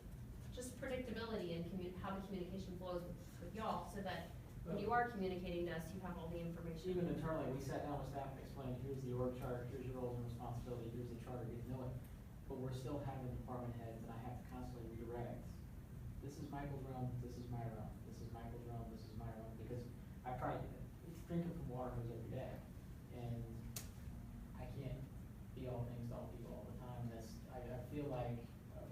just predictability in how the communication flows with y'all, so that when you are communicating to us, you have all the information. Even internally, we sat down with staff and explained, here's the org chart, here's your roles and responsibility, here's the charter, get to know it. But we're still having department heads, and I have to constantly redirect. This is Michael's realm, this is my realm, this is Michael's realm, this is my realm, because I probably, it's drinking from water hose every day. And I can't be all things to all people all the time, I feel like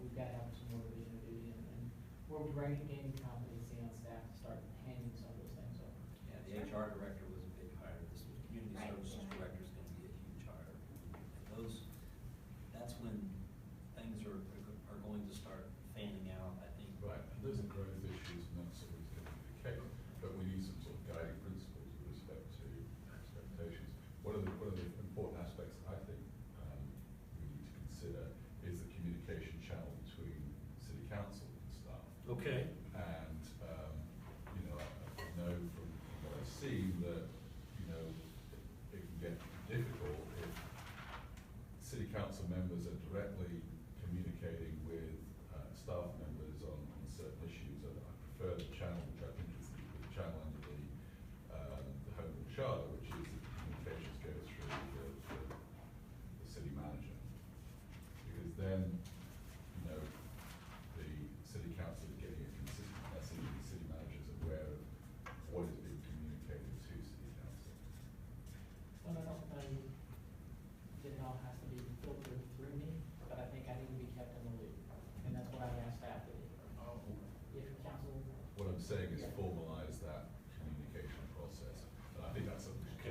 we've got to have some more division of duty, and we're gaining competency on staff to start handing some of those things over. Yeah, the HR director was a big hire, this was community Right, services yeah. director is gonna be a huge hire. And that's when things are going to start fanning out, I think. Right, and those are growth issues, and that's always going to be the case, but we need some sort of guiding principles with respect to expectations. One of the important aspects I think we need to consider is the communication channel between city council and staff. Okay. And, you know, I know from what I've seen that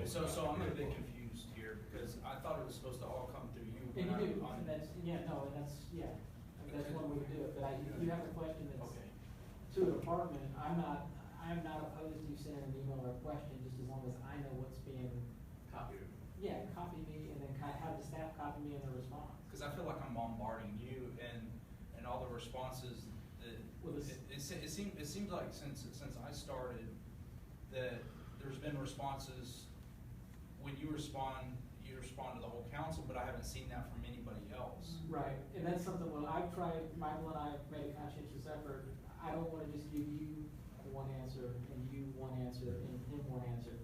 So I'm a bit confused here, because I thought it was supposed to all come through you. And when you do, I'm on- and that's, yeah, no, and that's, yeah, and that's one way to do it, but if you have a question that's Okay. to a department, I am not opposed to sending an email or a question, just as long as I know what's being, Copy. yeah, copy me, and then have the staff copy me in the response. Because I feel like I'm bombarding you and all the responses that, Well, this- it seems like since I started, that there's been responses, when you respond to the whole council, but I haven't seen that from anybody else. Right, and that's something, when I've tried, Michael and I have made a conscientious effort, I don't wanna just give you one answer, and you one answer, and him one answer.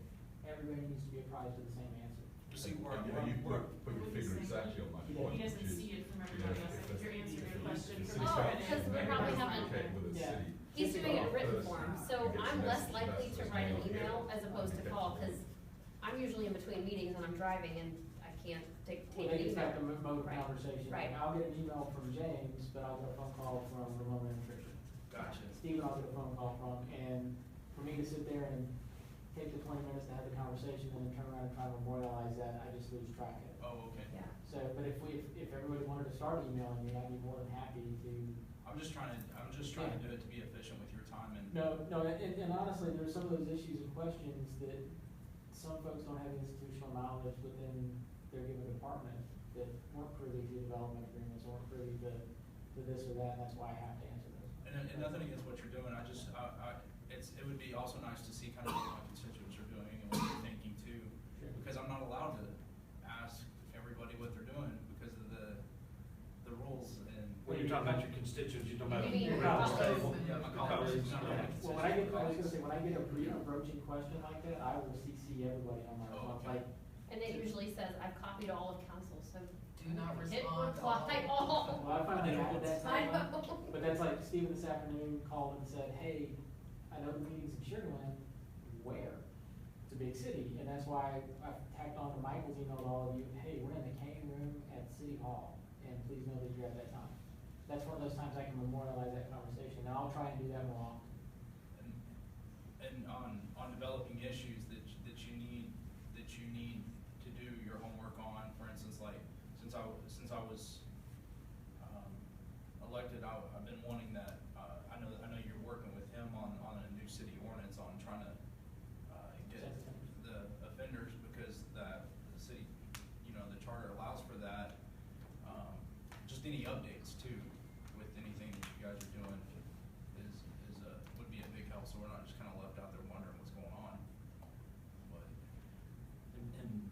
Everybody needs to be apprised of the same answer. You see where I'm, You know, you where- put your finger exactly on my He point, He which doesn't is, see it from you know, everybody else, if if you're answering a question the from city Oh, council because we're may probably having- communicate with the Yeah. city. He's doing it in written person form, who so gets I'm the less message, likely that's to the write an email email here. as opposed to call, cause I'm usually in between meetings and I'm driving and I can't take Well, an they email. expect a mode Right. conversation. Right. Like, I'll get an email from James, but I'll get a phone call from Ramona and Tricia. Gotcha. Stephen, I'll get a phone call from, and for me to sit there and take the 20 minutes to have the conversation, and then turn around and try to memorialize that, I just lose track of it. Oh, okay. Yeah. So, but if everybody wanted to start emailing me, I'd be more than happy to. I'm just trying to do it to be efficient with your time and. No, and honestly, there's some of those issues and questions that some folks don't have institutional knowledge within their given department that weren't privy to development agreements, or weren't privy to this or that, and that's why I have to answer those. And nothing against what you're doing, it would be also nice to see kind of what my constituents are doing and what they're thinking too. Sure. Because I'm not allowed to ask everybody what they're doing because of the rules and. When you're talking about your constituents, you're talking about. You mean your around the colleagues? table. Yeah, my Your colleagues. colleagues. Yeah. Well, I was gonna say, when I get a broaching question like that, I will CC everybody on my Oh, response, okay. like, And it usually says, I've copied all of council, so. Do not Hit respond to all. reply all. well, I finally added that I time. know. But that's like Stephen this afternoon called and said, hey, I know the meeting's in Sugar Land, where? It's a big city, and that's why I tacked on to Michael's email to all of you, hey, we're in the Kane Room at City Hall, and please know that you're at that time. That's one of those times I can memorialize that conversation, and I'll try and do that more often. And on developing issues that you need to do your homework on, for instance, like, since I was elected, I've been wanting that, I know you're working with him on a new city ordinance on trying to get the offenders, because the city, the charter allows for that. Just any updates too, with anything that you guys are doing would be a big help, so we're not just kinda left out there wondering what's going on. But, And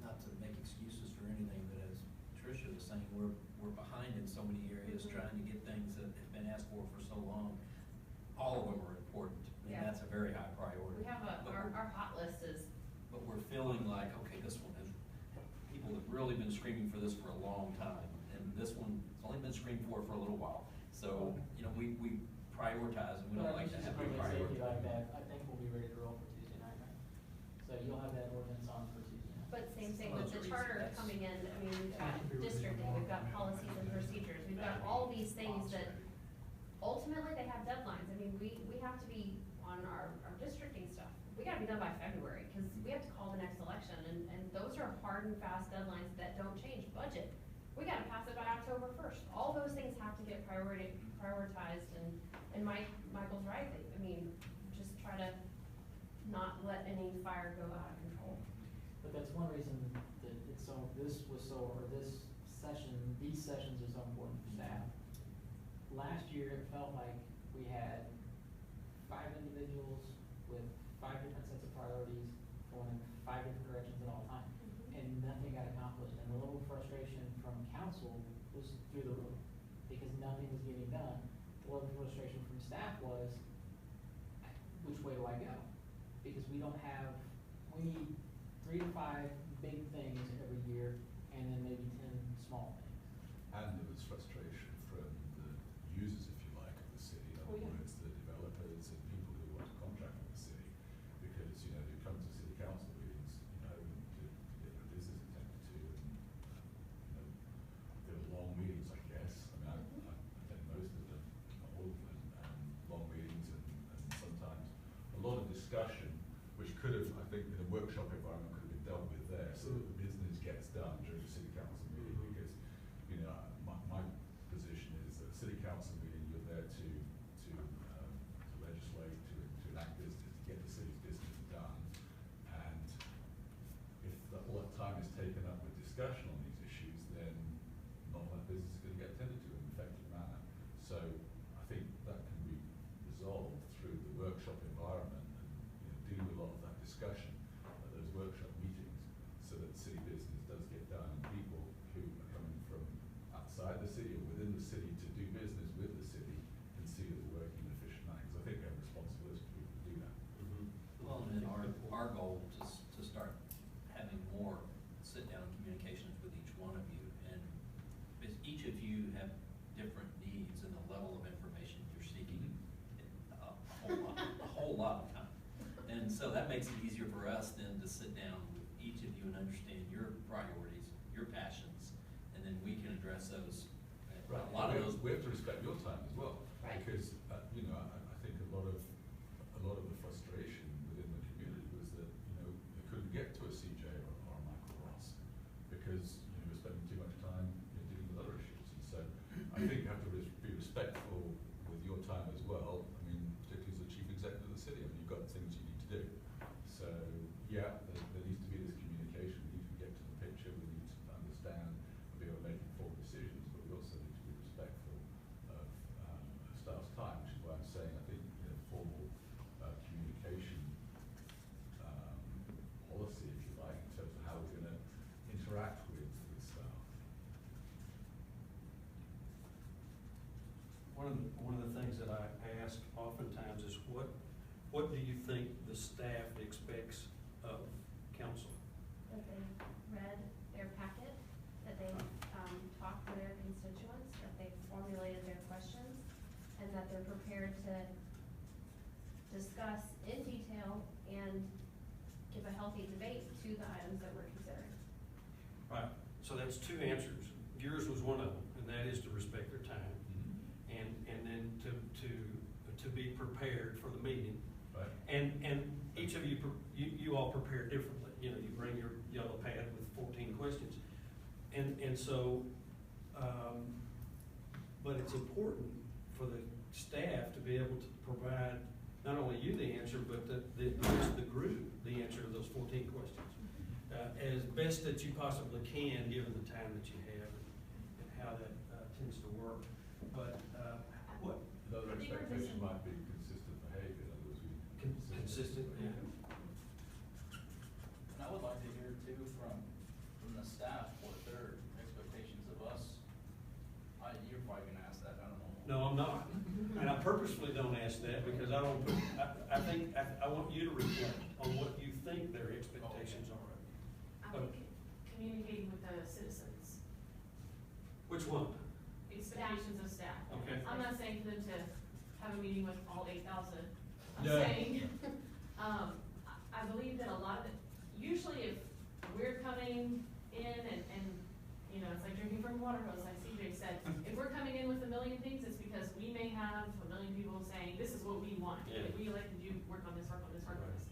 not to make excuses for anything, but as Tricia was saying, we're behind in so many areas trying to get things that have been asked for so long. All of them are important, and Yeah. that's a very high priority. We have But our hot list is, But we're feeling like, okay, this one has, people have really been screaming for this for a long time, and this one has only been screamed for a little while. So, we prioritize, and we don't like to have big Public safety like priorities. that, I think we'll be ready to roll for Tuesday night, right? So you'll have that ordinance on for Tuesday night. but same thing Well, with the that's- charter that's- coming in, I mean, we've got districting, we've got policies and procedures, we've got all these things that ultimately they have deadlines. I mean, we have to be on our districting stuff. We gotta be done by February, cause we have to call the next election, and those are hard and fast deadlines that don't change. Budget, we gotta pass it by October 1st. All those things have to get prioritized, and Michael's right. I mean, just try to not let any fire go out of control. But that's one reason that it's so, this session, these sessions are so important for staff. Last year, it felt like we had 5 individuals with 5 different sets of priorities going in 5 different directions at all times, and nothing got accomplished. And the level of frustration from council was through the roof, because nothing was getting done. The level of frustration from staff was, which way do I go? Because we need 3 to 5 big things every year, and then maybe 10 small things. And there was frustration from the users, if you like, of the city, in Oh, other yeah. words, the developers and people who want to contract with the city. Because, they come to city council meetings, to get their business attended to, and, they were long meetings, I guess. I mean, I attend most of them, not all of them, and long meetings and sometimes a lot of discussion, which could have, I think, in a workshop environment, could have been dealt with there, so that the business gets done during the city council meeting, because, you know, my position is that city council meeting, you're there to legislate, to enact business, to get the city's business done. And if all that time is taken up with discussion on these issues, then not all that business is going to get attended to in an effective manner. So I think that can be resolved through the workshop environment and, you know, dealing with a lot of that discussion at those workshop meetings, so that city business does get done, and people who are coming from outside the city or within the city to do business with the city can see that we're working in an efficient manner, because I think we have a responsibility to do that. Well, and then our goal to start having more sit-down communications with each one of you, and because each of you have different needs and the level of information you're seeking a whole lot of time. And so that makes it easier for us then to sit down with each of you and understand your priorities, your passions, and then we can address those. A lot of those. We have to respect your time as well. Right. Because, you know, I think a lot of the frustration within the community was that, you know, they couldn't get to a CJ or a Michael Ross because, you know, we're spending too much time, you know, dealing with other issues. And so I think you have to be respectful with your time as well. I mean, particularly as the chief executive of the city, I mean, you've got things you need to do. So, yeah, there needs to be this communication. We need to get to the picture. We need to understand and be able to make informed decisions, but we also need to be respectful of staff's time, which is why I'm saying I think, you know, formal communication policy, if you like, in terms of how we're going to interact with staff. One of the things that I ask oftentimes is what do you think the staff expects of council? That they read their packet, that they talked to their constituents, that they formulated their questions, and that they're prepared to discuss in detail and give a healthy debate to the items that we're considering. Right, so that's two answers. Yours was one of them, and that is to respect their time, and then to be prepared for the meeting. Right. And each of you, you all prepare differently. You know, you bring your yellow pad with 14 questions. And so, but it's important for the staff to be able to provide not only you the answer, but the rest of the group the answer to those 14 questions. As best that you possibly can, given the time that you have and how that tends to work. But what? Another expectation might be consistent behavior, in other words, Consistent, yeah. And I would like to hear too from the staff what their expectations of us. You're probably gonna ask that, I don't know. No, I'm not. And I purposefully don't ask that because I don't put, I want you to reflect on what you think their expectations are. I think communicating with the citizens, Which one? expectations of staff. Okay. I'm not saying for them to have a meeting with all 8,000. I'm No. saying, I believe that a lot of it, usually if we're coming in and, you know, it's like drinking from a water hose, like CJ said. If we're coming in with a million things, it's because we may have a million people saying, this is what we want. Yeah. We elected you, work on this, work on this, work on this.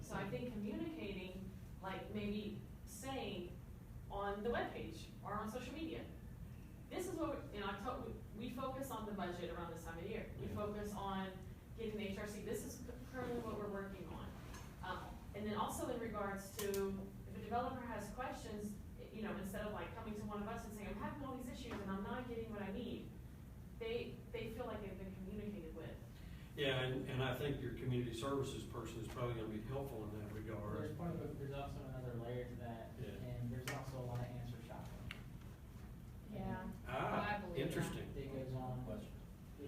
So I think communicating, like maybe saying on the webpage or on social media, this is what, in October, we focus on the budget around this time of year. We focus on getting the HRC, this is currently what we're working on. And then also in regards to, if a developer has questions, you know, instead of like coming to one of us and saying, I'm having all these issues and I'm not getting what I need, they feel like they've been communicated with. Yeah, and I think your community services person is probably gonna be helpful in that regard. There's also another layer to that, Yeah. and there's also a lot of answer shopping. Yeah. Ah, I believe that. interesting. That goes on.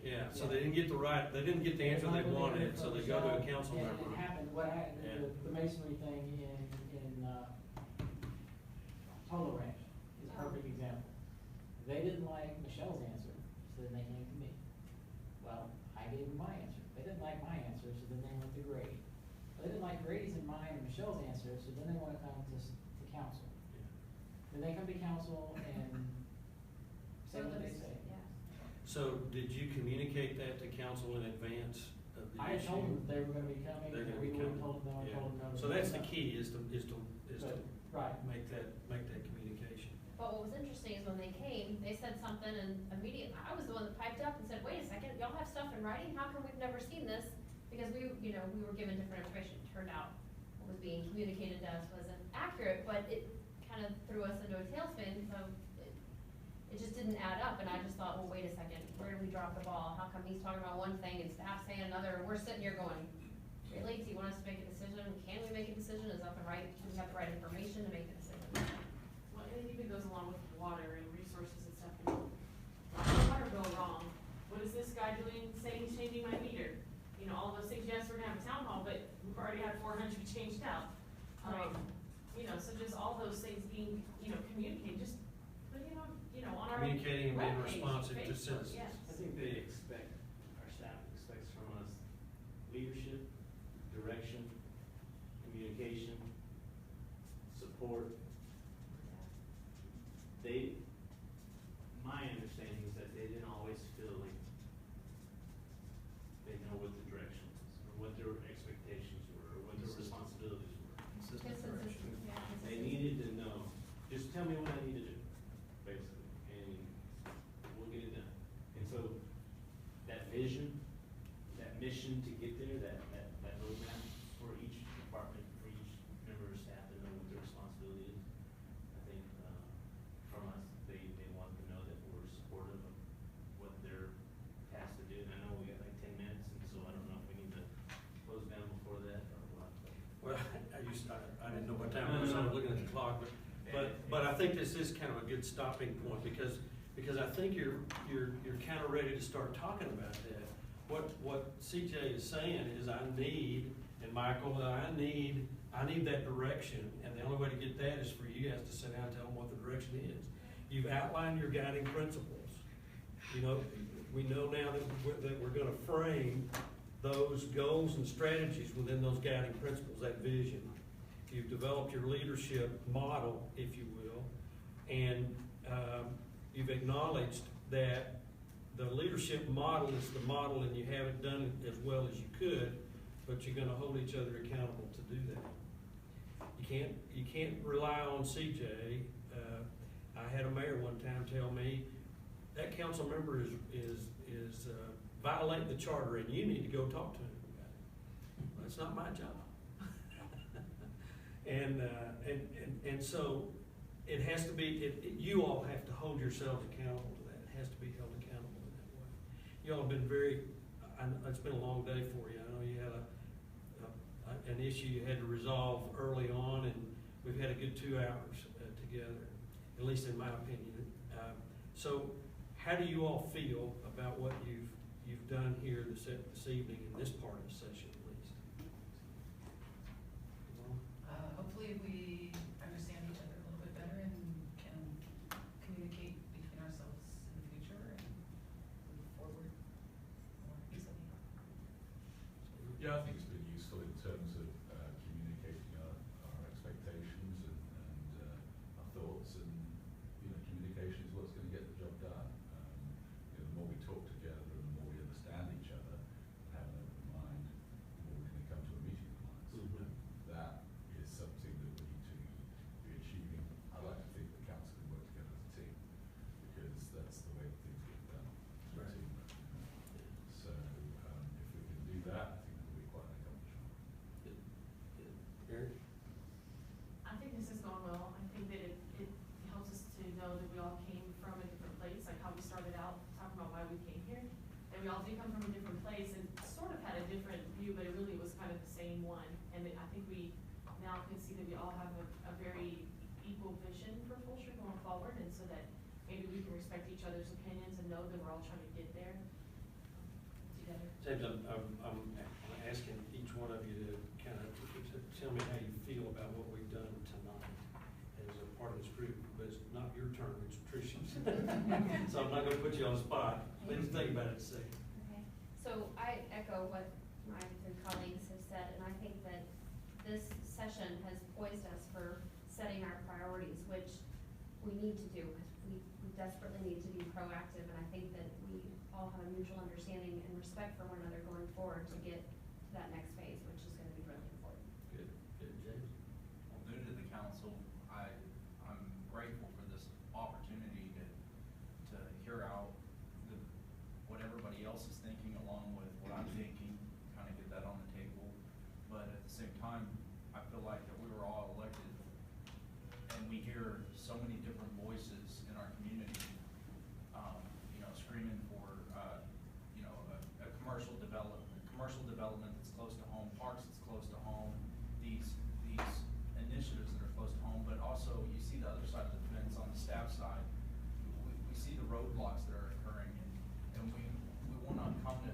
Yeah, so they didn't get they didn't get the answer they wanted, so they go to a council Yeah, member. it happened, what happened, Yeah. the masonry thing in Polo Ranch is a perfect example. They didn't like Michelle's answer, so then they came to me. Well, I gave them my answer. They didn't like my answer, so then they went to Grady. They didn't like Grady's and mine and Michelle's answer, so then they wanna come to council. Then they come to council and say what they say. Yeah. So did you communicate that to council in advance of the I had told them issue. that they were gonna be coming, They're and gonna be we coming. told them no, I Yeah. told them no. So that's the key, is to But, right. make that communication. But what was interesting is when they came, they said something and immediately, I was the one that piped up and said, wait a second, y'all have stuff in writing? How come we've never seen this? Because we were given different information. Turned out what was being communicated to us wasn't accurate, but it kind of threw us into a tailspin, so it just didn't add up. And I just thought, well, wait a second, where did we drop the ball? How come he's talking about one thing and staff saying another, and we're sitting here going, really, do you want us to make a decision? Can we make a decision? Is that the right, do we have the right information to make a decision? Well, and it even goes along with water and resources and stuff. Why did the water go wrong? What is this guy doing, saying he's changing my meter? You know, all those things, yes, we're gonna have a town hall, but we've already had 400 changed out. Right. So just all those things being, communicated, just putting it on, on our Communicating and being webpage, responsive to Facebook, citizens. yes. I think they expect, our staff expects from us leadership, direction, communication, support. My understanding is that they didn't always feel like they know what the direction was, or what their expectations were, or what their responsibilities were. Consistent direction. Yeah, They consistency. needed to know, just tell me what I need to do, basically, and we'll get it done. And so, that vision, that mission to get there, that roadmap for each department, for each member of staff to know what their responsibility is. I think, from us, they want to know that we're supportive of what they're tasked to do. And I know we got like 10 minutes, and so I don't know if we need to close down before that or what. Well, I didn't know what time it was, so I was looking at the clock, but I think this is kind of a good stopping point, because I think you're kind of ready to start talking about that. What CJ is saying is, I need, and Michael, I need that direction, and the only way to get that is for you guys to sit down and tell them what the direction is. You've outlined your guiding principles. We know now that we're gonna frame those goals and strategies within those guiding principles, that vision. You've developed your leadership model, if you will, and you've acknowledged that the leadership model is the model, and you haven't done it as well as you could, but you're gonna hold each other accountable to do that. You can't rely on CJ. I had a mayor one time tell me, that council member is violating the charter, and you need to go talk to him about it. Well, that's not my job. And so it has to be, you all have to hold yourselves accountable to that. It has to be held accountable in that way. You all have been it's been a long day for you. I know you had an issue you had to resolve early on, and we've had a good 2 hours together, at least in my opinion. So how do you all feel about what you've done here this evening in this part of the session, at least? Hopefully we understand each other a little bit better and can communicate between ourselves in the future and move forward more easily. Yeah, I think it's been useful in terms of communicating our expectations and our thoughts, and communication is what's going to get the job done. The more we talk together and the more we understand each other and have an open mind, the more we're going to come to a meeting of minds. Mhm. That is something that we need to be achieving. I like to think the council can work together as a team, because that's the way that things get done. as a Right. team. So if we can do that, I think it'll be quite an accomplishment. Eric? I think this has gone well. I think that it helps us to know that we all came from a different place, like how we started out talking about why we came here. And we all did come from a different place and sort of had a different view, but it really was kind of the same one. And I think we now can see that we all have a very equal vision for Fushear going forward, and so that maybe we can respect each other's opinions and know that we're all trying to get there together. James, I'm asking each one of you to kind of tell me how you feel about what we've done tonight as a part of this group, but it's not your turn, it's Tricia's. So I'm not gonna put you on the spot. Please think about it a second. Okay, so I echo what my 3 colleagues have said, and I think that this session has poised us for setting our priorities, which we need to do. We desperately need to be proactive, and I think that we all have a mutual understanding and respect for one another going forward to get to that next phase, which is gonna be really important. Good, James? Well, new to the council, I'm grateful for this opportunity to hear out what everybody else is thinking along with what I'm thinking, kind of get that on the table. But at the same time, I feel like that we were all elected and we hear so many different voices in our community, you know, screaming for, you know, a commercial development that's close to home, parks that's close to home, these initiatives that are close to home, but also you see the other side of the fence on the staff side. We see the roadblocks that are occurring and we wanna come to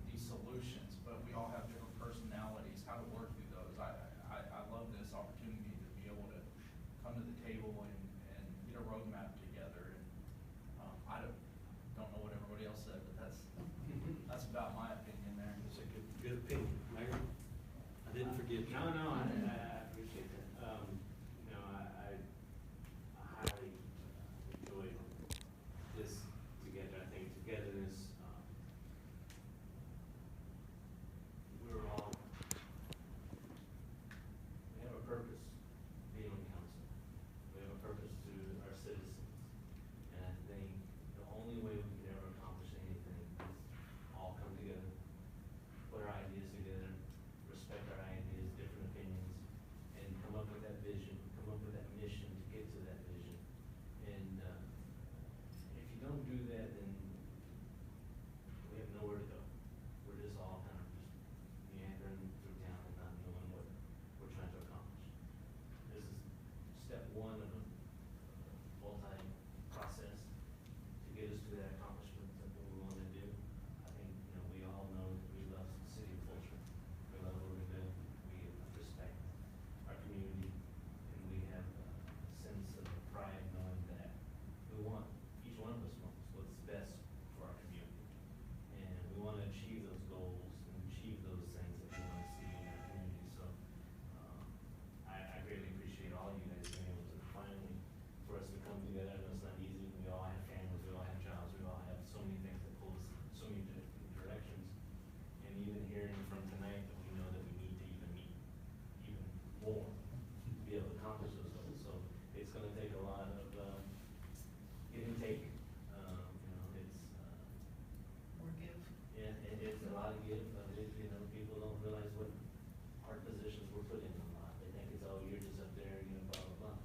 these solutions, but we all have different personalities, how to work through those. I love this opportunity to be able to come to the table and get a roadmap together. And I don't know what everybody else said, but that's about my opinion there. That's a good opinion. Mayor? I didn't forget you. No, I appreciate that. You know, I highly enjoyed this together. I think togetherness, we're all, we have a purpose being on council. We have a purpose to our citizens. And I think the only way we can ever accomplish anything is all come together, put our ideas together, respect our ideas, different opinions, and come up with that vision, come up with that mission to get to that vision. And, if you don't do that, then we have nowhere to go. We're just all kind of just meandering through town and not knowing what we're trying to accomplish. This is step one of a multi-process to get us to that accomplishment that we want to do. I think, you know, we all know that we love the city of Fulshire. We love what we do. We respect our community, and we have a sense of pride knowing that we want, each one of us wants what's best for our community. And we want to achieve those goals and achieve those things that we want to see in our community. So, I greatly appreciate all you guys being able to finally, for us to come together. I know it's not easy. We all have families, we all have jobs, we all have so many things that pull us in so many different directions. And even hearing from tonight that we know that we need to even meet even more to be able to accomplish those goals. So it's gonna take a lot of, give and take. You know, it's, Or give. yeah, it's a lot of give, but you know, people don't realize what hard positions we're put in a lot. They think it's, oh, you're just up there, you know, blah, blah, blah.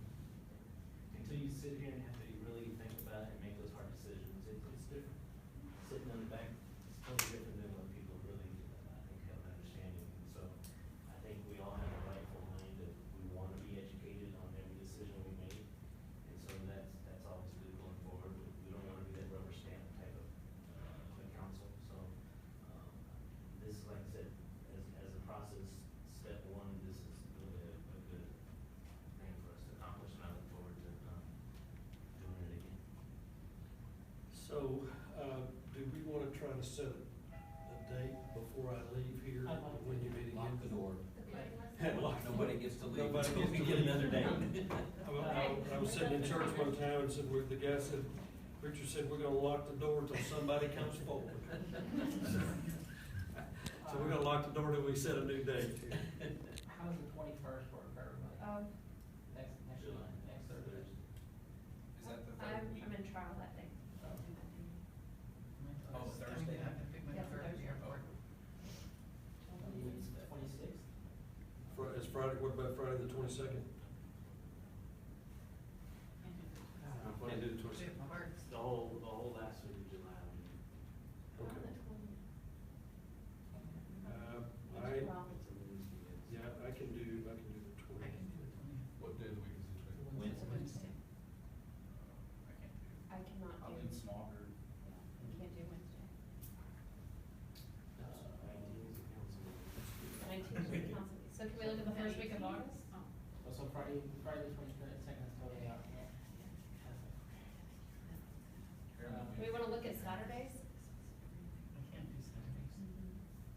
Until you sit here and have to really think about it and make those hard decisions, it's different. Sitting in the back, it's totally different than what people really, I think, have an understanding. And so I think we all have a rightful mind that we want to be educated on every decision we make. And so that's always good going forward. We don't want to be that rubber stamp type of council. So this is, like I said, as a process, step one, this is really a good thing for us to accomplish, and I look forward to doing it again. So, do we want to try to set a date before I leave here, I'd like when you meet again? Lock the door. Lock the door. Nobody gets to leave Nobody until gets we to get leave. another date. I was sitting in church one time and said, the guy said, preacher said, we're gonna lock the door till somebody comes forward. So we're gonna lock the door till we set a new date. How does the 21st work for everybody? Next July. next Thursday. Is that the I'm third week? in trial that day. Oh, Thursday. I have to pick my Yes, daughter at the Thursday. airport. 26th. Is Friday, what about Friday the 22nd? Can't do the 22nd. It works. The whole last week of July. Okay. Yeah, I can do the 20th. I can do the 20th. What day of the week is it? Wednesday. Wednesday. I can't do. I cannot I'm do, in Smaugher. I can't do Wednesday. 19th is council meeting. So can we look at the first week of August? So Friday the 22nd is totally out. Do we wanna look at Saturdays? I can't do Saturdays.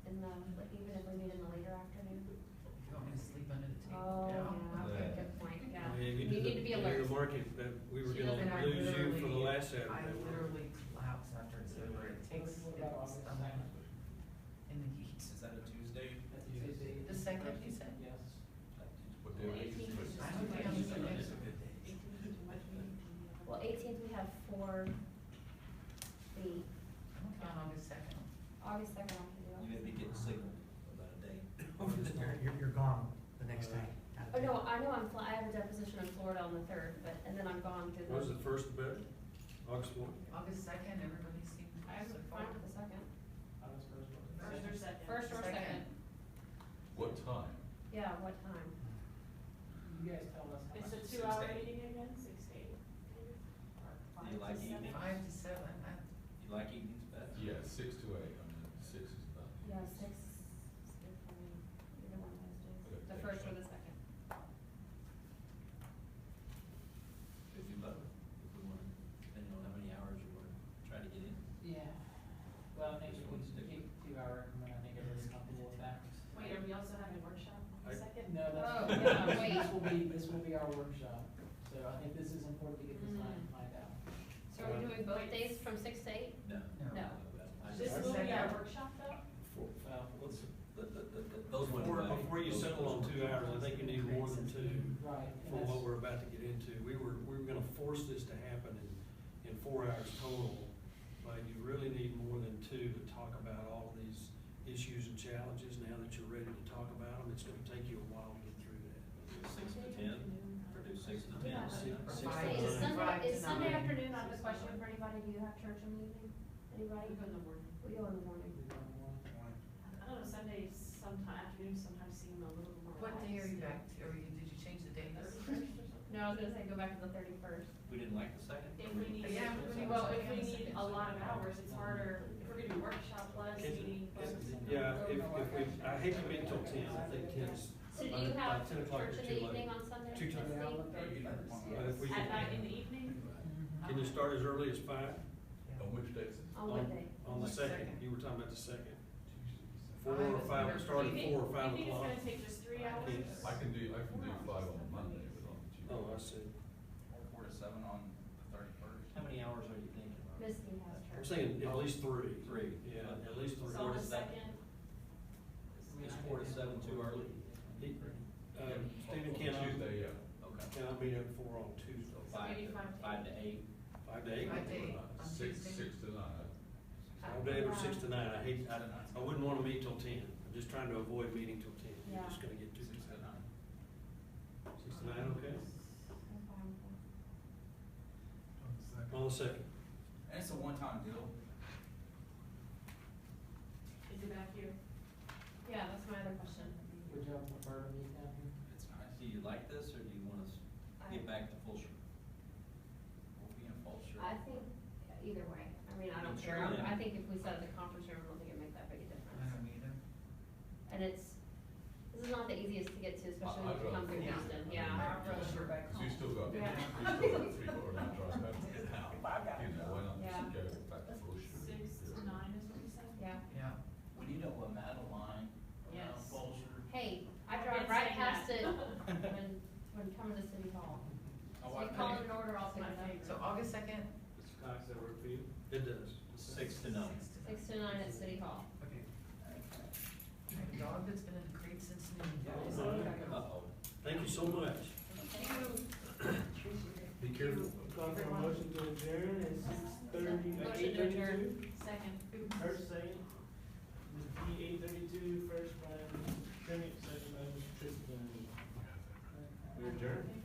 In the, like, even if we meet in the later afternoon? You want me to sleep under the table? Oh, yeah, okay, good point, yeah. Yeah, You did need to be the alert. market, that we were She gonna doesn't And I lose you for the literally- last Saturday. I literally collapsed after it's over at 10. about August second? in the heat. Is that a Tuesday? That's a Tuesday. The second, you said? Yes. What day is it? I'm okay on the second. Well, 18th, we have 4B. I'm okay on August second. August 2nd, I can do You may be it. getting signaled about a date over there. You're gone the next day. Oh, no, I know I have a deposition in Florida on the 3rd, but, and then I'm gone through the. What was the first bit? August one? August second, everybody seems. I'm fine with the 2nd. August first. First or second? First or second. What time? Yeah, what time? You guys tell us how It's much. a 6 to 2-hour 8. meeting again, 6 to 8. Do you like evening? 5 to 7, You like evenings better? Yeah, 6 to 8, I mean, 6 is done. Yeah, 6 is good for me, either one of those days, Okay, the take first or that. the second. Could do both, if we want, depending on how many hours you want to try to get in. Yeah. Well, I think Just we one can stick. keep 2-hour increment, I think everybody's comfortable with that. Wait, are we also having a workshop on the second? No, that's. Oh, yeah, wait. This will be our workshop, so I think this is important to get this lined out. So are we doing both days from 6 to 8? No. No. This will be our workshop though? Well, Those went away. Before you settle on 2 hours, I think you need more than 2 right. and for that's- what we're about to get into. We were gonna force this to happen in 4 hours total, but you really need more than 2 to talk about all of these issues and challenges. Now that you're ready to talk about them, it's gonna take you a while to get through that. 6 to 10, or do 6 to 10. Yeah. Six Or to five nine. to Is Sunday, Five to is Sunday nine. afternoon not the question for anybody? Do you have church in the evening? Anybody? We go in the morning. We go in the morning. I don't know, Sundays, sometime afternoons sometimes seem a little more. What day are you relaxed. back to, did you change the date? No, I was gonna say go back to the 31st. We didn't like the second? If we need, Yeah, we well, need if we something need on a the lot of second. hours, it's harder, if we're gonna do workshop plus meeting plus. Yeah, if we, I hate to meet till 10, I think 10's. So do you have by 10 o'clock church is in the too late. evening on Sunday? Too That's tight. the- But if we At night in can, the evening? can you start as early as 5? On which days? On what day? On the Like second, second. you were talking about the second. 4 Five or is 5, better. start at You think- 4 or 5 You think it's o'clock. gonna take just 3 hours? Yes. I can do 5 on Monday, but on Tuesday. Oh, I see. Or 4 to 7 on the 31st. How many hours are you thinking? Misty has I'm church. saying at least 3. 3. Yeah, at least 3. So on the Is that- second, Is 4 to 7 too early? Stephen, On can I, Tuesday, yeah. Okay. can I meet at 4 on Tuesday? So 5 maybe to, 5 to 8. 5 to 8? 5 to 8 on 6 Tuesday. to 9. All day or 6 to 9, I wouldn't wanna meet till 10, I'm just trying to avoid meeting till 10, you're Yeah. just gonna get too. 6 to 9. 6 to 9, okay? I'm fine with that. On the second. And it's a one-time deal. is it back here? Yeah, that's my other question. Would y'all prefer to meet down here? It's nice. Do you like this, or do you want us to get back to Fushear? We'll be in full shirt. I think either way, I mean, I don't Sure, care, yeah. I think if we set at the conference room, I don't think it'd make that big a I difference. don't either. And this is not the easiest to get to, especially when I'd you come through rather- Houston, Yeah. yeah. I'd rather you're back Cause you home. still got, you Yeah. still got 3/4 hour drive back. You know, why not Yeah. just go back to Fushear? 6 to 9 is what you said? Yeah. Yeah. We need a Lametta line Yes. around Fulshire. Hey, I I've drive been right saying past that. it when coming to City Hall. Oh, So I you call think- it an order, I'll pick My it up. favorite. So August 2nd? Mr. Cox, that work for you? It does. 6 to 9. 6 to 9 at City Hall. Okay. I have a dog that's been in the crate since noon. Uh-oh. Thank you so much. Be careful. Call for a motion to adjourn at 6:30, Motion to 8:32. Second. First, second, Ms. B, 8:32, first by Ms. Trinick, second by Ms. Tristan. We adjourn.